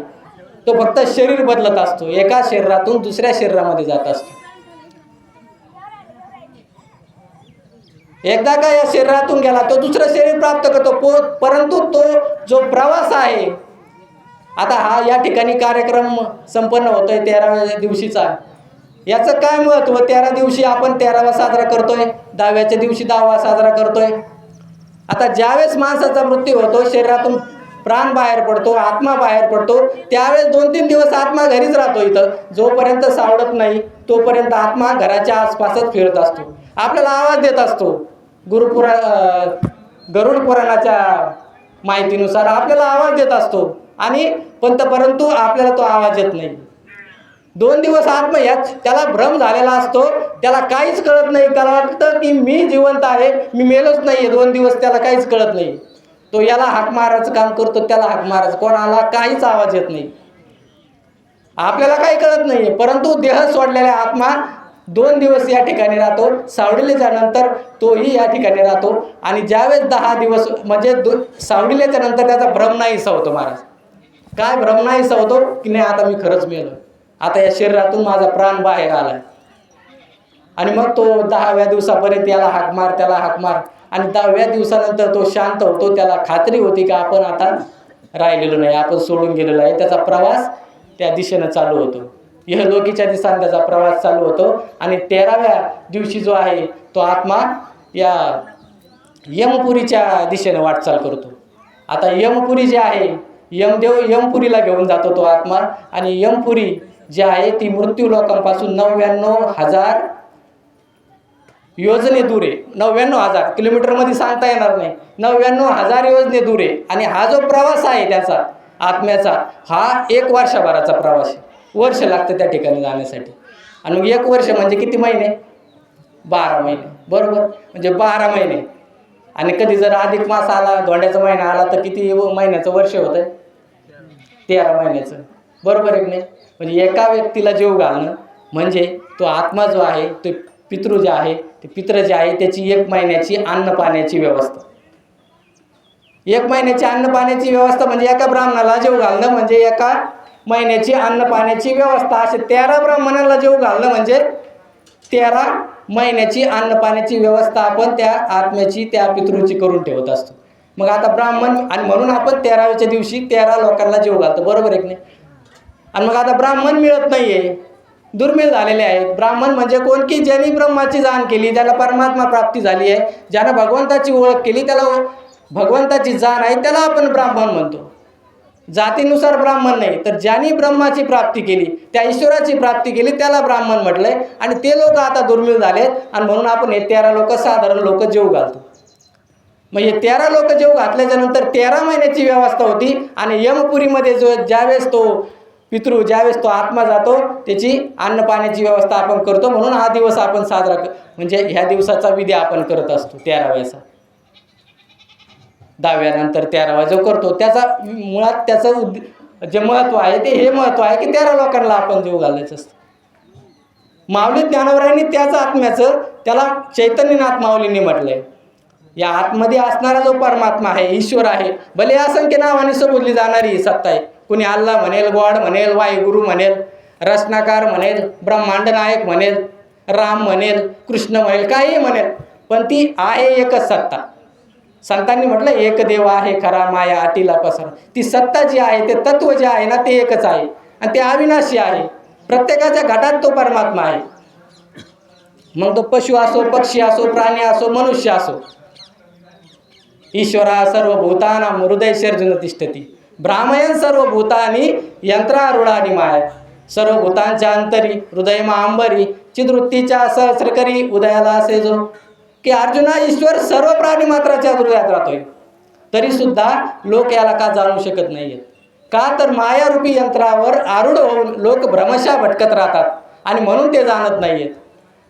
Speaker 1: तो फक्त शरीर बदलत असतो, एका शरीरातून दुसऱ्या शरीरामध्ये जात असतो. एकदा का या शरीरातून गेला तो दुसरं शरीर प्राप्त करतो, परंतु तो जो प्रवास आहे, आता हा या ठिकाणी कार्यक्रम संपन्न होतोय 13व्या दिवशीचा, याचं काय महत्त्व? 13 दिवशी आपण 13वा साजरा करतोय, 10व्याच्या दिवशी 10वा साजरा करतोय. आता ज्यावेळेस माणसाचा मृत्यू होतो, शरीरातून प्राण बाहेर पडतो, आत्मा बाहेर पडतो, त्यावेळेस 2-3 दिवस आत्मा घरीच राहतो. इथं जोपर्यंत सावडत नाही तोपर्यंत आत्मा घराच्या आसपासच फिरत असतो, आपल्याला आवाज देत असतो. गरुड पुराणाच्या माहितीनुसार आपल्याला आवाज देत असतो आणि परंतु आपल्याला तो आवाज येत नाही. 2 दिवस आत्मा त्याला भ्रम झालेला असतो, त्याला काहीच कळत नाही. त्याला वाटतं की मी जिवंत आहे, मी मेलोच नाहीये. 2 दिवस त्याला काहीच कळत नाही. तो याला हाक मारायचं काम करतो, त्याला हाक मारायचं, कोणाला काहीच आवाज येत नाही, आपल्याला काही कळत नाही. परंतु देह सोडलेला आत्मा 2 दिवस या ठिकाणी राहतो, सावडील्याच्या नंतर तोही या ठिकाणी राहतो. आणि ज्यावेळेस 10 दिवस म्हणजे सावडील्याच्या नंतर त्याचा भ्रम नाहीसा होतो. महाराज, काय भ्रम नाहीसा होतो की नाही, आता मी खरंच मेलो, आता या शरीरातून माझा प्राण बाहेर आलाय. आणि मग तो 10व्या दिवसापर्यंत याला हाक मार, त्याला हाक मार, आणि 10व्या दिवसानंतर तो शांत होतो. त्याला खात्री होती की आपण आता राहिलेलो नाही, आपण सोडून गेलेलो आहे. त्याचा प्रवास त्या दिशेनं चालू होतो, इहलोकीच्या दिशेने त्याचा प्रवास चालू होतो. आणि 13व्या दिवशी जो आहे तो आत्मा या यमपुरीच्या दिशेनं वाटचाल करतो. आता यमपुरी जे आहे, यमदेव यमपुरीला घेऊन जातो तो आत्मा. आणि यमपुरी जी आहे ती मृत्यू लोकांपासून 99,000 योजने दूर आहे. 99,000 किलोमीटरमध्ये सांगता येणार नाही, 99,000 योजने दूर आहे. आणि हा जो प्रवास आहे त्याचा आत्म्याचा, हा 1 वर्षभराचा प्रवास आहे. वर्ष लागतं त्या ठिकाणी जाण्यासाठी. आणि मग 1 वर्ष म्हणजे किती महिने? 12 महिने, बरोबर. म्हणजे 12 महिने. आणि कधी जर अधिक मास आला, धोंड्याचा महिना आला, तर किती महिन्याचं वर्ष होतं? 13 महिन्याचं, बरोबर आहे की नाही? म्हणजे एका व्यक्तीला जीव घालणं म्हणजे तो आत्मा जो आहे, तो पितृ जे आहे, ते पितृ जे आहे त्याची 1 महिन्याची अन्न पाण्याची व्यवस्था, 1 महिन्याची अन्न पाण्याची व्यवस्था म्हणजे एका ब्राह्मणाला जीव घालणं म्हणजे 1 महिन्याची अन्न पाण्याची व्यवस्था. असे 13 ब्राह्मणाला जीव घालणं म्हणजे 13 महिन्याची अन्न पाण्याची व्यवस्था आपण त्या आत्म्याची, त्या पितृची करून ठेवत असतो. मग आता ब्राह्मण, आणि म्हणून आपण 13व्याच्या दिवशी 13 लोकांना जीव घालतो, बरोबर आहे की नाही? आणि मग आता ब्राह्मण मिळत नाहीये, दुर्मिळ झालेले आहेत. ब्राह्मण म्हणजे कोण? की ज्यांनी ब्रह्माची जाण केली, ज्याला परमात्मा प्राप्ती झाली आहे, ज्यानं भगवंताची ओळख केली, त्याला भगवंताची जाण आहे, त्याला आपण ब्राह्मण म्हणतो. जातीनुसार ब्राह्मण नाही, तर ज्यांनी ब्रह्माची प्राप्ती केली, त्या ईश्वराची प्राप्ती केली, त्याला ब्राह्मण म्हटलंय. आणि ते लोक आता दुर्मिळ झालेत, आणि म्हणून आपण हे 13 लोक, साधारण लोक जीव घालतो. म्हणजे 13 लोक जीव घातल्याच्या नंतर 13 महिन्याची व्यवस्था होती. आणि यमपुरीमध्ये ज्यावेळेस तो पितृ, ज्यावेळेस तो आत्मा जातो, त्याची अन्न पाण्याची व्यवस्था आपण करतो. म्हणून हा दिवस आपण साजरा म्हणजे ह्या दिवसाचा विधी आपण करत असतो 13व्याचा. 10व्यानंतर 13वा जो करतो, त्याचा मुळात त्याचं जे महत्त्व आहे ते हे महत्त्व आहे की 13 लोकांना आपण जीव घालायचं असतं. माऊली ज्ञानोबरायांनी त्याच आत्म्याचं, त्याला चैतन्यनाथ माऊलींनी म्हटलंय, या आतमध्ये असणारा जो परमात्मा आहे, ईश्वर आहे, भले असंख्य नावाने संबोधली जाणारी ही सत्ता आहे. कुणी अल्लाह म्हणेल, गॉड म्हणेल, वाहेगुरु म्हणेल, रचनाकार म्हणेल, ब्रह्मांड नायक म्हणेल, राम म्हणेल, कृष्ण म्हणेल, काहीही म्हणेल, पण ती आहे एकच सत्ता. संतांनी म्हटलं एक देव आहे खरा, माया अटीला पसर. ती सत्ता जी आहे, ते तत्व जे आहे ना, ते एकच आहे आणि ते अविनाशी आहे. प्रत्येकाच्या घटात तो परमात्मा आहे. मग तो पशु असो, पक्षी असो, प्राणी असो, मनुष्य असो. ईश्वरा सर्वभूतानां हृदय सर्जुन तिष्ठती, ब्राह्मयन सर्वभूतानी यंत्रारूढानी माया. सर्वभूतांच्या अंतरी हृदयमा अंबरी, चिदवृत्तीच्या सहस्रकरी उदयाला असे जो. की अर्जुना, ईश्वर सर्व प्राणी मात्राच्या हृदयात राहतोय, तरी सुद्धा लोक याला का जाणू शकत नाहीयेत? का तर मायारूपी यंत्रावर आरूढ होऊन लोक भ्रमशा भटकत राहतात आणि म्हणून ते जाणत नाहीयेत.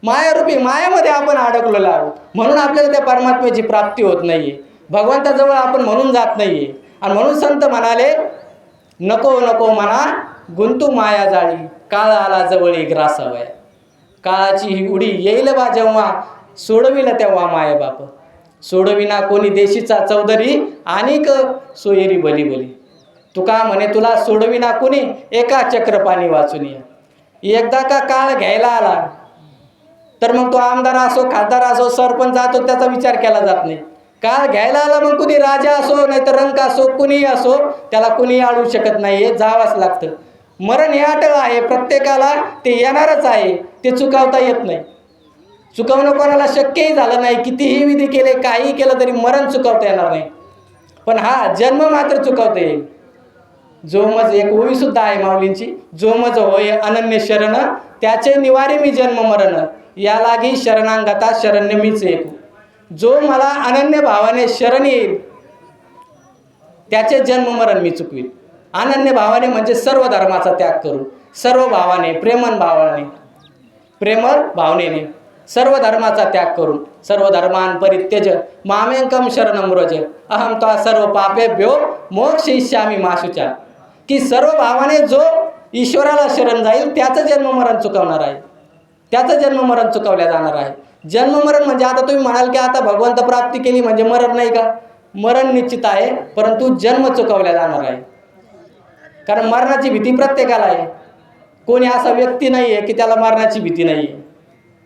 Speaker 1: मायारूपी मायामध्ये आपण अडकलेलो आहोत, म्हणून आपल्याला त्या परमात्म्याची प्राप्ती होत नाहीये. भगवंताजवळ आपण म्हणून जात नाहीये. आणि म्हणून संत म्हणाले, नको नको म्हणा गुंतू माया जाळी, काळ आला जवळ ग्रासावया. काळाची ही उडी येईल बा जेव्हा, सोडविल तेव्हा माय बाप. सोडविना कोणी देशीचा चौधरी, आणिक सोयरी भली भली. तुका म्हणे तुला सोडविना कोणी, एका चक्र पाणी वाचून या. एकदा का काळ घ्यायला आला तर मग तो आमदार असो, खासदार असो, सरपंच असो, त्याचा विचार केला जात नाही. काळ घ्यायला आला मग कुणी राजा असो नाही तर रंक असो, कुणीही असो, त्याला कुणी अडवू शकत नाही. हे जावंच लागतं. मरण हे अटळ आहे, प्रत्येकाला ते येणारच आहे, ते चुकावता येत नाही. चुकवणं कोणाला शक्यही झालं नाही. कितीही विधी केले, काही केलं तरी मरण चुकवता येणार नाही. पण हा जन्म मात्र चुकवता येईल. जोमज एक ओवी सुद्धा आहे माऊलींची, जोमज होय अनन्य शरण, त्याचे निवारी मी जन्म मरण, या लागी शरणांगता शरण्य मीच ऐकू. जो मला अनन्य भावाने शरण येईल त्याचे जन्म मरण मी चुकवीन. अनन्य भावाने म्हणजे सर्व धर्माचा त्याग करून, सर्व भावाने, प्रेमळ भावनेने सर्व धर्माचा त्याग करून, सर्व धर्मान परित्यज मामेकम शरणं व्रज, अहम त्वा सर्व पापेभ्यो मोक्षयिष्यामि मा शुचा. की सर्व भावाने जो ईश्वराला शरण जाईल त्याचं जन्म मरण चुकवणार आहे, त्याचं जन्म मरण चुकवल्या जाणार आहे. जन्म मरण म्हणजे आता तुम्ही म्हणाल की आता भगवंत प्राप्ती केली म्हणजे मरण नाही का? मरण निश्चित आहे, परंतु जन्म चुकवल्या जाणार आहे. कारण मरणाची भीती प्रत्येकाला आहे. कोणी असा व्यक्ती नाही आहे की त्याला मरणाची भीती नाही आहे.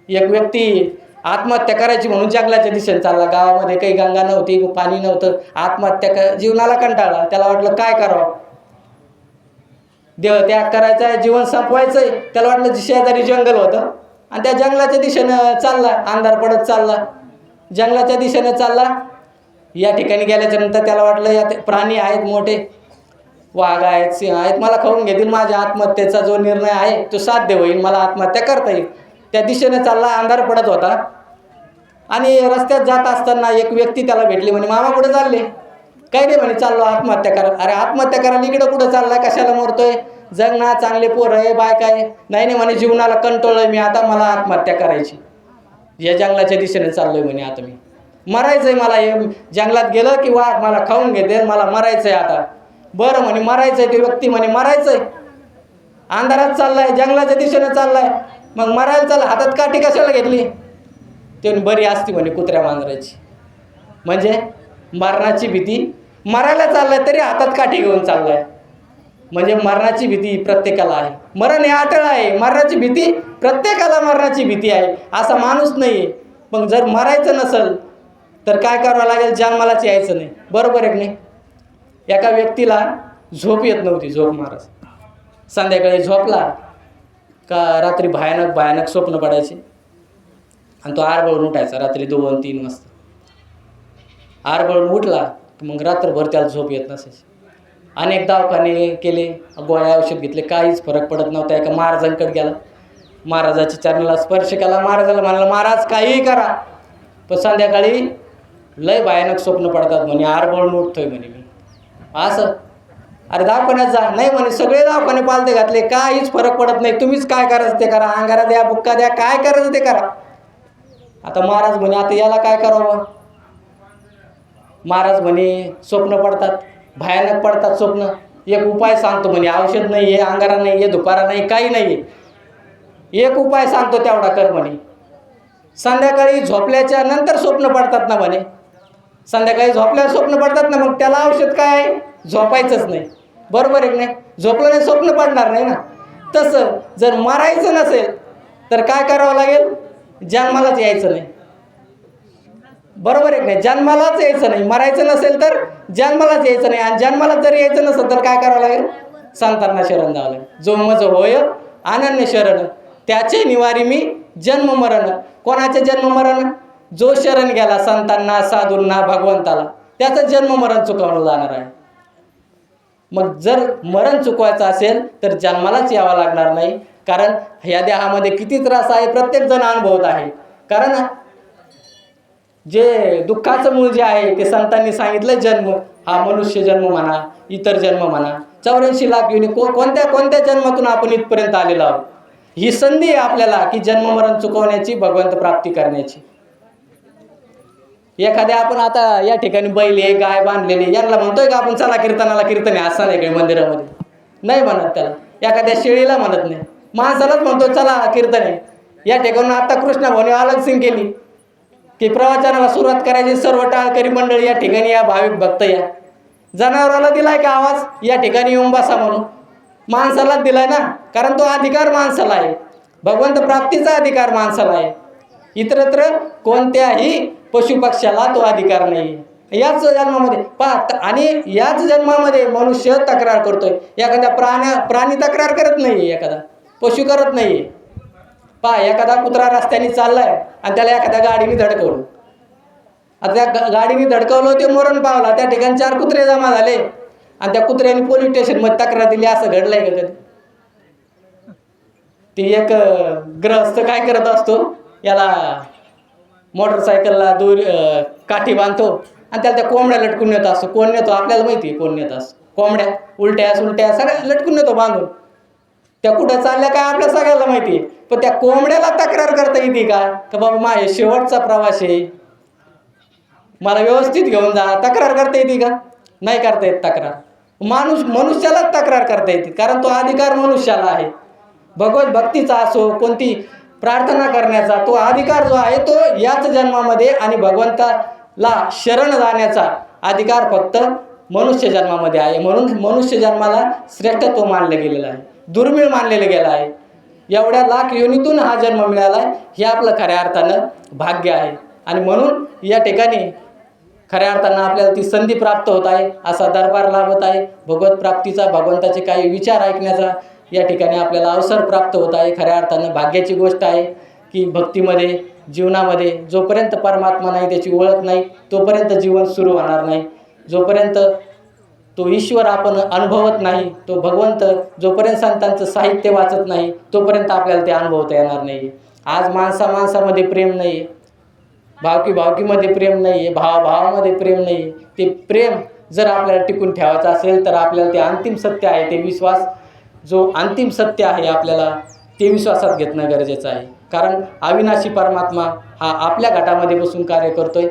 Speaker 1: एक व्यक्ती आत्महत्या करायची म्हणून जंगलाच्या दिशेने चालला. गावामध्ये काही गंगा नव्हती, पाणी नव्हतं. आत्महत्या जीवनाला कंटाळला. त्याला वाटलं काय करावं, देह त्याग करायचा आहे, जीवन संपवायचं आहे. त्याला वाटलं शेजारी जंगल होतं आणि त्या जंगलाच्या दिशेनं चालला. अंधार पडत चालला, जंगलाच्या दिशेनं चालला. या ठिकाणी गेल्याच्या नंतर त्याला वाटलं यात प्राणी आहेत, मोठे वाघ आहेत, सिंह आहेत, मला खाऊन घेतील. माझ्या आत्महत्येचा जो निर्णय आहे तो साध्य होईल, मला आत्महत्या करता येईल. त्या दिशेने चालला. अंधार पडत होता आणि रस्त्यात जात असताना एक व्यक्ती त्याला भेटली. म्हणे मामा कुठे चालले? काही नाही म्हणे, चाललो आत्महत्या करा. अरे आत्महत्या करायला इकडं कुठं चाललाय, कशाला मरतोय? जगना, चांगले पोरं आहे, बायका आहे. नाही नाही म्हणे, जीवनाला कंटाळलोय मी, आता मला आत्महत्या करायची. या जंगलाच्या दिशेने चाललोय म्हणे, आता मी मरायचंय, मला हे जंगलात गेलं की वाघ मला खाऊन घेते, मला मरायचंय आता. बरं म्हणे, मरायचंय. ते व्यक्ती म्हणे मरायचंय, अंधारात चाललाय, जंगलाच्या दिशेने चाललाय, मग मरायला चालला, हातात काठी कशाला घेतली? ते बरी असती म्हणे कुत्र्या मांजराची. म्हणजे मरणाची भीती, मरायला चाललाय तरी हातात काठी घेऊन चाललाय. म्हणजे मरणाची भीती प्रत्येकाला आहे. मरण हे अटळ आहे. मरणाची भीती प्रत्येकाला, मरणाची भीती आहे. असा माणूस नाही आहे. पण जर मरायचं नसेल तर काय करावं लागेल? जन्मालाच यायचं नाही. बरोबर आहे की नाही? एका व्यक्तीला झोप येत नव्हती, झोप महाराज. संध्याकाळी झोपला का रात्री भयानक भयानक स्वप्न पडायचे आणि तो आरबळून उठायचा रात्री 2-3 वाजता. आरबळून उठला मग रात्रभर त्याला झोप येत नसायची. अनेक दवाखाने केले, गोळ्या औषध घेतले, काहीच फरक पडत नव्हता. एका महाराजांकडे गेला, महाराजाच्या चरणाला स्पर्श केला. महाराजाला म्हणाला, महाराज काहीही करा पण संध्याकाळी लय भयानक स्वप्न पडतात म्हणे, आरबळून उठतोय म्हणे मी. असं? अरे दवाखान्यात जा. नाही म्हणे, सगळे दवाखाने पालते घातले, काहीच फरक पडत नाही. तुम्हीच काय करायचं ते करा, अंगारा द्या, बुक्का द्या, काय करायचं ते करा. आता महाराज म्हणे, आता याला काय करावं? महाराज म्हणे, स्वप्न पडतात, भयानक पडतात स्वप्न. एक उपाय सांगतो म्हणे, औषध नाही आहे, अंगारा नाही आहे, धुपारा नाही, काही नाही आहे. एक उपाय सांगतो तेवढा कर म्हणे. संध्याकाळी झोपल्याच्या नंतर स्वप्न पडतात ना म्हणे, संध्याकाळी झोपल्यावर स्वप्न पडतात ना, मग त्याला औषध काय आहे? झोपायचंच नाही. बरोबर आहे की नाही? झोपलं नाही, स्वप्न पडणार नाही ना. तसं जर मरायचं नसेल तर काय करावं लागेल? जन्मालाच यायचं नाही. बरोबर आहे की नाही? जन्मालाच यायचं नाही. मरायचं नसेल तर जन्मालाच यायचं नाही. आणि जन्माला जर यायचं नसेल तर काय करावं लागेल? संतांना शरण जावं लागेल. जो मज होय अनन्य शरण, त्याचे निवारी मी जन्म मरण. कोणाचे जन्म मरण? जो शरण गेला संतांना, साधूंना, भगवंताला, त्याचं जन्म मरण चुकवलं जाणार आहे. मग जर मरण चुकवायचं असेल तर जन्मालाच यावं लागणार नाही. कारण ह्या देहामध्ये किती त्रास आहे प्रत्येक जण अनुभवत आहे. कारण जे दुःखाचं मूळ जे आहे ते संतांनी सांगितलं, जन्म हा मनुष्य जन्म म्हणा, इतर जन्म म्हणा, 84 लाख योनी, कोणत्या कोणत्या जन्मातून आपण इथपर्यंत आलेलो आहोत. ही संधी आहे आपल्याला की जन्म मरण चुकवण्याची, भगवंत प्राप्ती करण्याची. एखाद्या आपण आता या ठिकाणी बैल आहे गाय बांधलेली यांना म्हणतोय का आपण चला कीर्तनाला, कीर्तन आहे असं नाही काही मंदिरामध्ये, नाही म्हणत त्याला. एखाद्या शेळीला म्हणत नाही, माणसालाच म्हणतो चला कीर्तन आहे. या ठिकाणी आता कृष्णा भाऊने आलंसिंग केली की प्रवचनाला सुरुवात करायची, सर्व टाळकरी मंडळी या ठिकाणी या, भाविक भक्त या. जनावराला दिलाय का आवाज या ठिकाणी येऊन बसा म्हणून? माणसालाच दिलाय ना, कारण तो अधिकार माणसाला आहे, भगवंत प्राप्तीचा अधिकार माणसाला आहे. इतरत्र कोणत्याही पशुपक्ष्याला तो अधिकार नाही. याच जन्मामध्ये पहा, आणि याच जन्मामध्ये मनुष्य तक्रार करतोय. एखाद्या प्राणी तक्रार करत नाही, एखादा पशु करत नाही. पहा, एखादा कुत्रा रस्त्याने चाललाय आणि त्याला एखाद्या गाडीने धडकवलं. आता त्या गाडीने धडकवलं, ते मरण पावला. त्या ठिकाणी 4 कुत्रे जमा झाले आणि त्या कुत्र्याने पोलीस स्टेशनमध्ये तक्रार दिली. असं घडलंय का कधी? ती एक ग्रहस्थ काय करत असतो, याला मोटरसायकलला काठी बांधतो आणि त्याला त्या कोंबड्या लटकून नेत असतो. कोण नेतो आपल्याला माहिती आहे, कोण नेत असतो. कोंबड्या उलट्या सुलट्या सगळ्या लटकून नेतो बांधून. त्या कुठं चालल्या काय आपल्या सगळ्याला माहिती आहे. पण त्या कोंबड्याला तक्रार करता येते का बाबा माझ्या शेवटचा प्रवास आहे, मला व्यवस्थित घेऊन जा? तक्रार करता येते का? नाही करता येत तक्रार. मनुष्यालाच तक्रार करता येते, कारण तो अधिकार मनुष्याला आहे. भगवत भक्तीचा असो, कोणती प्रार्थना करण्याचा तो अधिकार जो आहे तो याच जन्मामध्ये, आणि भगवंताला शरण जाण्याचा अधिकार फक्त मनुष्य जन्मामध्ये आहे. म्हणून मनुष्य जन्माला श्रेष्ठत्व मानलं गेलेलं आहे, दुर्मिळ मानलेलं गेलं आहे. एवढ्या लाख योनीतून हा जन्म मिळाला आहे, हे आपलं खऱ्या अर्थानं भाग्य आहे. आणि म्हणून या ठिकाणी खऱ्या अर्थानं आपल्याला ती संधी प्राप्त होत आहे, असा दरबार लाभत आहे. भगवत प्राप्तीचा, भगवंताचे काही विचार ऐकण्याचा या ठिकाणी आपल्याला अवसर प्राप्त होत आहे. खऱ्या अर्थानं भाग्याची गोष्ट आहे की भक्तीमध्ये, जीवनामध्ये जोपर्यंत परमात्मा नाही, त्याची ओळख नाही, तोपर्यंत जीवन सुरू होणार नाही. जोपर्यंत तो ईश्वर आपण अनुभवत नाही, तो भगवंत जोपर्यंत संतांचं साहित्य वाचत नाही, तोपर्यंत आपल्याला ते अनुभवता येणार नाही. आज माणसामध्ये प्रेम नाही आहे, भावकीमध्ये प्रेम नाही आहे, भावामध्ये प्रेम नाही आहे. ते प्रेम जर आपल्याला टिकून ठेवायचं असेल तर आपल्याला ते अंतिम सत्य आहे, ते विश्वास, जो अंतिम सत्य आहे आपल्याला ते विश्वासात घेणं गरजेचं आहे. कारण अविनाशी परमात्मा हा आपल्या घटामध्ये बसून कार्य करतोय.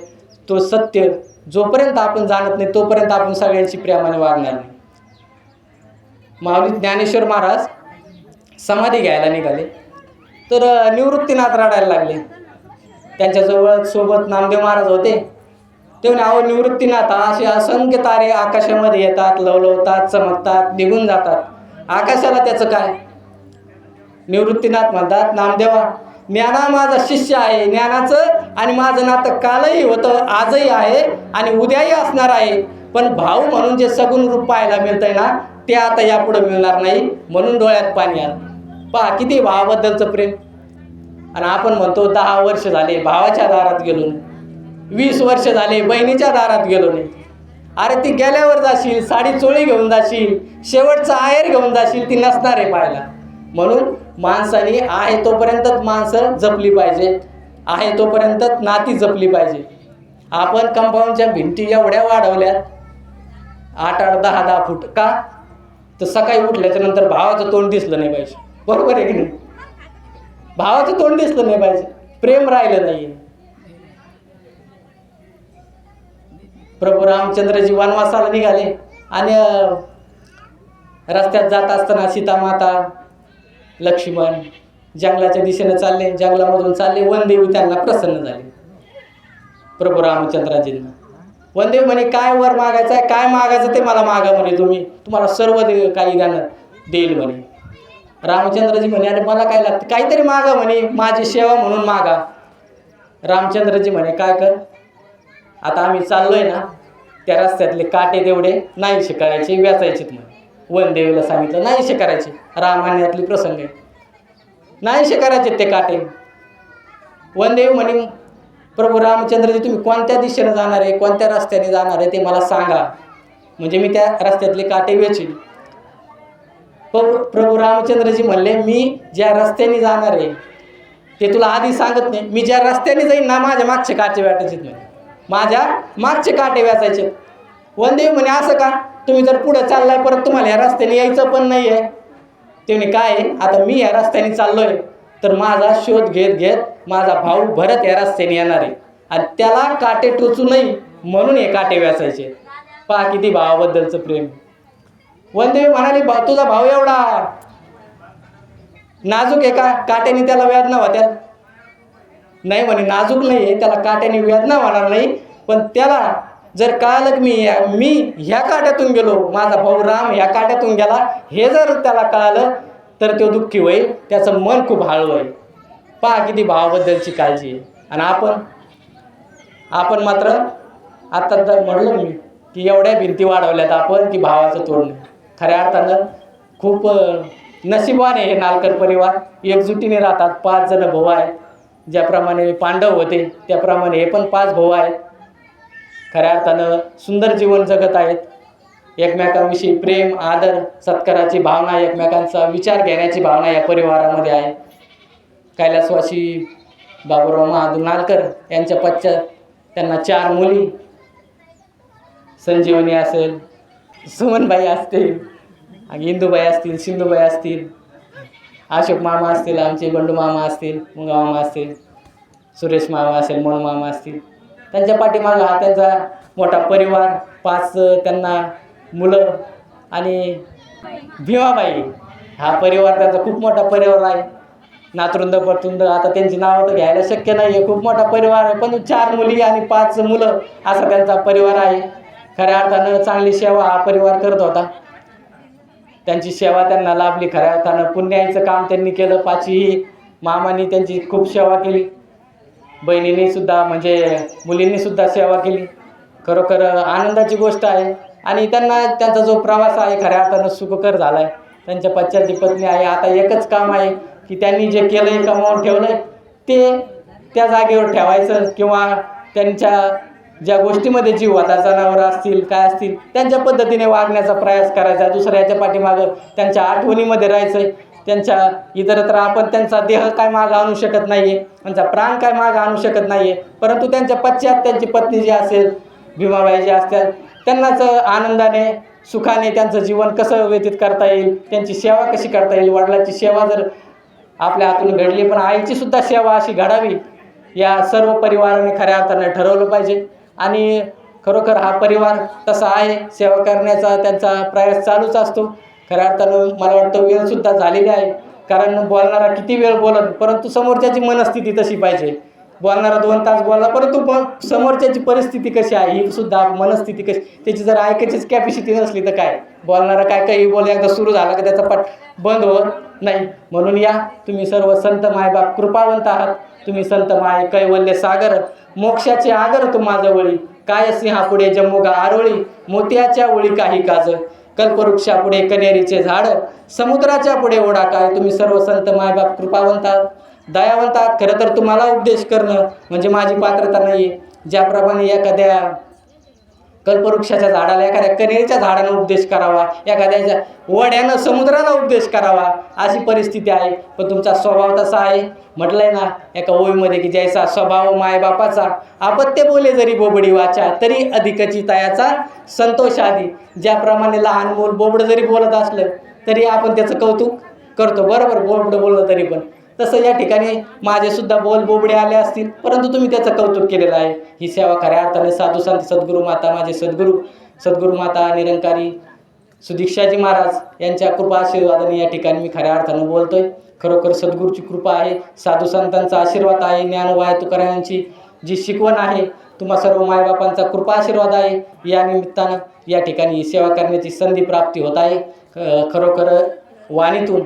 Speaker 1: तो सत्य जोपर्यंत आपण जाणत नाही तोपर्यंत आपण सगळ्यांशी प्रेमाने वागणार नाही. माऊली ज्ञानेश्वर महाराज समाधी घ्यायला निघाले तर निवृत्तीनाथ रडायला लागले. त्यांच्याजवळ सोबत नामदेव महाराज होते. ते म्हणे, अहो निवृत्तीनाथ, असे असंख्य तारे आकाशामध्ये येतात, लवलवतात, चमकतात, निघून जातात, आकाशाला त्याचं काय? निवृत्तीनाथ म्हणतात, नामदेवा, ज्ञाना माझा शिष्य आहे. ज्ञानाचं आणि माझं नातं कालही होतं, आजही आहे आणि उद्याही असणार आहे. पण भाऊ म्हणून जे सगुण रूप पाहायला मिळतंय ना, ते आता यापुढे मिळणार नाही. म्हणून डोळ्यात पाणी आलं. पहा किती भावाबद्दलचं प्रेम. आणि आपण म्हणतो 10 वर्ष झाले भावाच्या दारात गेलो नाही, 20 वर्ष झाले बहिणीच्या दारात गेलो नाही. अरे ती गेल्यावर जाशील, साडी चोळी घेऊन जाशील, शेवटचा आहेर घेऊन जाशील, ती नसणार आहे पाहायला. म्हणून माणसाने आहे तोपर्यंतच माणसं जपली पाहिजे, आहे तोपर्यंतच नाती जपली पाहिजे. आपण कंपाऊंडच्या भिंती एवढ्या वाढवल्यात 8-8, 10-10 फूट का? तर सकाळी उठल्याच्या नंतर भावाचं तोंड दिसलं नाही पाहिजे. बरोबर आहे की नाही? भावाचं तोंड दिसलं नाही पाहिजे, प्रेम राहिलं नाही. प्रभू रामचंद्रजी वनवासाला निघाले आणि रस्त्यात जात असताना सीतामाता, लक्ष्मण जंगलाच्या दिशेने चालले, जंगलामधून चालले. वनदेवी त्यांना प्रसन्न झाले प्रभू रामचंद्रजींना. वनदेवी म्हणे, काय वर मागायचं आहे, काय मागायचं ते मला मागा म्हणे, तुम्हाला सर्व काही देईल म्हणे. रामचंद्रजी म्हणे, अरे मला काय लागतं, काहीतरी मागा म्हणे, माझी सेवा म्हणून मागा. रामचंद्रजी म्हणे, काय कर, आता आम्ही चाललोय ना, त्या रस्त्यातले काटे तेवढे नाहीसे करायचे, वेचायचे म्हणे. वनदेवीला सांगितलं नाहीसे करायचे. रामायणातली प्रसंग आहे, नाहीसे करायचे ते काटे. वनदेवी म्हणे, प्रभू रामचंद्रजी तुम्ही कोणत्या दिशेने जाणार आहे, कोणत्या रस्त्याने जाणार आहे ते मला सांगा, म्हणजे मी त्या रस्त्यातले काटे वेचीन. प्रभू रामचंद्रजी म्हणले, मी ज्या रस्त्याने जाणार आहे ते तुला आधी सांगत नाही. मी ज्या रस्त्याने जाईन ना, माझ्या मागचे काटे वेचायचे म्हणे, माझ्या मागचे काटे वेचायचे. वनदेवी म्हणे, असं का? तुम्ही जर पुढे चाललाय परत तुम्हाला या रस्त्याने यायचं पण नाही आहे. ते म्हणे, काय आहे, आता मी या रस्त्याने चाललोय तर माझा शोध घेत घेत माझा भाऊ भरत या रस्त्याने येणार आहे आणि त्याला काटे टोचू नये म्हणून हे काटे व्यासायचे. पहा किती भावाबद्दलचं प्रेम. वनदेवी म्हणाली, तुझा भाव एवढा नाजूक आहे का, काट्याने त्याला वेदना होत्या? नाही म्हणे, नाजूक नाही आहे, त्याला काट्याने वेदना होणार नाही, पण त्याला जर कळालं की मी ह्या काट्यातून गेलो, माझा भाऊ राम ह्या काट्यातून गेला, हे जर त्याला कळालं तर तो दुःखी होईल, त्याचं मन खूप हळू होईल. पहा किती भावाबद्दलची काळजी आहे. आणि आपण मात्र आता तर म्हणलं मी की एवढ्या भिंती वाढवल्यात आपण की भावाचं तोडणं. खऱ्या अर्थानं खूप नशीबवान आहे हे नालकर परिवार. एकजुटीने राहतात. 5 जण भाऊ आहेत. ज्याप्रमाणे पांडव होते त्याप्रमाणे हे पण 5 भाऊ आहेत. खऱ्या अर्थानं सुंदर जीवन जगत आहेत. एकमेकांविषयी प्रेम, आदर, सत्काराची भावना, एकमेकांचा विचार घेण्याची भावना या परिवारामध्ये आहे. कैलासवासी बाबूराव महादू नालकर यांच्या पश्चात त्यांना 4 मुली, संजीवनी असेल, सुमनबाई असतील, इंदूबाई असतील, सिंधूबाई असतील, अशोक मामा असतील, आमचे बंडू मामा असतील, मुंगा मामा असतील, सुरेश मामा असेल, मनू मामा असतील. त्यांच्या पाठीमागं हा त्यांचा मोठा परिवार, 5 त्यांना मुलं आणि भीमाबाई हा परिवार त्यांचा खूप मोठा परिवार आहे. नातरुंद परतुंद आता त्यांची नावं तर घ्यायला शक्य नाही आहे, खूप मोठा परिवार आहे. पण 4 मुली आणि 5 मुलं असा त्यांचा परिवार आहे. खऱ्या अर्थानं चांगली सेवा हा परिवार करत होता. त्यांची सेवा त्यांना लाभली. खऱ्या अर्थानं पुण्याचं काम त्यांनी केलं. 5ही मामांनी त्यांची खूप सेवा केली. बहिणींनी सुद्धा म्हणजे मुलींनी सुद्धा सेवा केली. खरोखर आनंदाची गोष्ट आहे. आणि त्यांचा जो प्रवास आहे खऱ्या अर्थानं सुखकर झाला आहे. त्यांच्या पश्चातची पत्नी आहे. आता एकच काम आहे की त्यांनी जे केलं आहे, कमावून ठेवलं आहे, ते त्या जागेवर ठेवायचं किंवा त्यांच्या ज्या गोष्टीमध्ये जीव होता, जनावरं असतील काय असतील, त्यांच्या पद्धतीने वागण्याचा प्रयास करायचा. दुसऱ्याच्या पाठीमागं त्यांच्या आठवणीमध्ये राहायचं आहे. त्यांच्या इतरत्र आपण त्यांचा देह काय मागं आणू शकत नाही आहे, त्यांचा प्राण काय मागं आणू शकत नाही आहे, परंतु त्यांच्या पश्चात त्यांची पत्नी जी असेल, भीमाबाई जे असतात, त्यांनाच आनंदाने सुखाने त्यांचं जीवन कसं व्यतीत करता येईल, त्यांची सेवा कशी करता येईल. वडिलांची सेवा जर आपल्या हातून घडली, पण आईची सुद्धा सेवा अशी घडावी या सर्व परिवाराने खऱ्या अर्थाने ठरवलं पाहिजे. आणि खरोखर हा परिवार तसा आहे, सेवा करण्याचा त्यांचा प्रयास चालूच असतो. खऱ्या अर्थानं मला वाटतं वेळसुद्धा झालेली आहे, कारण बोलणारा किती वेळ बोलत, परंतु समोरच्याची मनस्थिती तशी पाहिजे. बोलणारा 2 तास बोलला, परंतु समोरच्याची परिस्थिती कशी आहे ही सुद्धा मनस्थिती कशी, त्याची जर ऐकायचीच कॅपॅसिटी नसली तर काय बोलणारा काही बोल, एकदा सुरू झाला की त्याचा पट बंद होत नाही. म्हणून या तुम्ही सर्व संत मायबाप कृपावंत आहात. तुम्ही संत माय कैवल्य सागर, मोक्षाचे आगर तुम्हाजवळी, काय सिंहापुढे जम्मुगा आरोळी, मोत्याच्या ओळी काही काज, कल्पवृक्षापुढे कनेरीचे झाड, समुद्राच्या पुढे ओढा काय. तुम्ही सर्व संत मायबाप कृपावंत आहात, दयावंत आहात. खरं तर तुम्हाला उपदेश करणं म्हणजे माझी पात्रता नाही आहे. ज्याप्रमाणे एखाद्या कल्पवृक्षाच्या झाडाला एखाद्या कनेरीच्या झाडानं उपदेश करावा, एखाद्याच्या ओढ्यानं समुद्राला उपदेश करावा, अशी परिस्थिती आहे. पण तुमचा स्वभाव तसा आहे. म्हटलंय ना एका ओळीमध्ये की जैसा स्वभाव मायबापाचा, अपत्य बोले जरी बोबडी वाचा, तरी अधिकची तयाचा संतोष आधी. ज्याप्रमाणे लहान मूल बोबडं जरी बोलत असलं तरी आपण त्याचं कौतुक करतो, बरोबर, बोबडं बोललं तरी पण. तसं या ठिकाणी माझेसुद्धा बोल बोबडे आले असतील, परंतु तुम्ही त्याचं कौतुक केलेलं आहे. ही सेवा खऱ्या अर्थाने साधू संत सद्गुरू माता, माझे सद्गुरू माता निरंकारी सुदीक्षाजी महाराज यांच्या कृपा आशीर्वादाने या ठिकाणी मी खऱ्या अर्थानं बोलतोय. खरोखर सद्गुरूची कृपा आहे, साधू संतांचा आशीर्वाद आहे, ज्ञानोबा तुकारामांची जी शिकवण आहे, तुम्हा सर्व मायबापांचा कृपा आशीर्वाद आहे. या निमित्तानं या ठिकाणी ही सेवा करण्याची संधी प्राप्ती होत आहे. खरोखर वाणीतून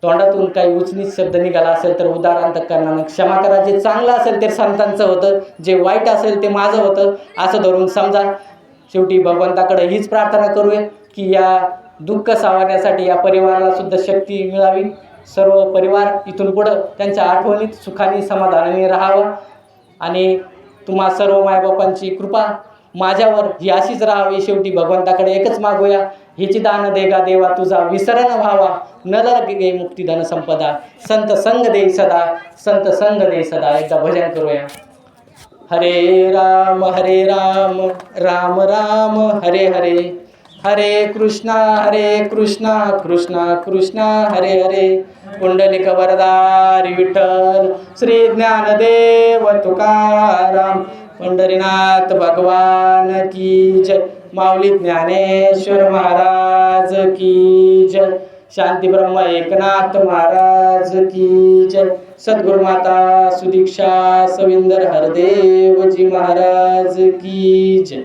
Speaker 1: तोंडातून काही उचनीच शब्द निघाला असेल तर उदार अंतःकरणानं क्षमा करा. जे चांगलं असेल ते संतांचं होतं, जे वाईट असेल ते माझं होतं असं धरून समजा. शेवटी भगवंताकडे हीच प्रार्थना करूया की या दुःख सावरण्यासाठी या परिवाराला सुद्धा शक्ती मिळावी. सर्व परिवार इथून पुढं त्यांच्या आठवणीत सुखाने समाधानाने राहावं आणि तुम्हा सर्व मायबापांची कृपा माझ्यावर ही अशीच राहावी. शेवटी भगवंताकडे एकच मागूया, हिची दान देगा देवा तुझा विसरण व्हावा, न लगे मुक्तिधन संपदा, संत संग दे सदा, संत संग दे सदा. एकदा भजन करूया. हरे राम राम राम हरे हरे, हरे कृष्णा कृष्णा कृष्णा हरे हरे, पुंडलिक वरदारी विठ्ठल, श्री ज्ञानदेव तुकाराम, पंढरीनाथ भगवान की जय, माऊली ज्ञानेश्वर महाराज की जय, शांती ब्रह्म एकनाथ महाराज की जय, सद्गुरु माता सुदीक्षा सविंदर हरदेव जी महाराज की जय.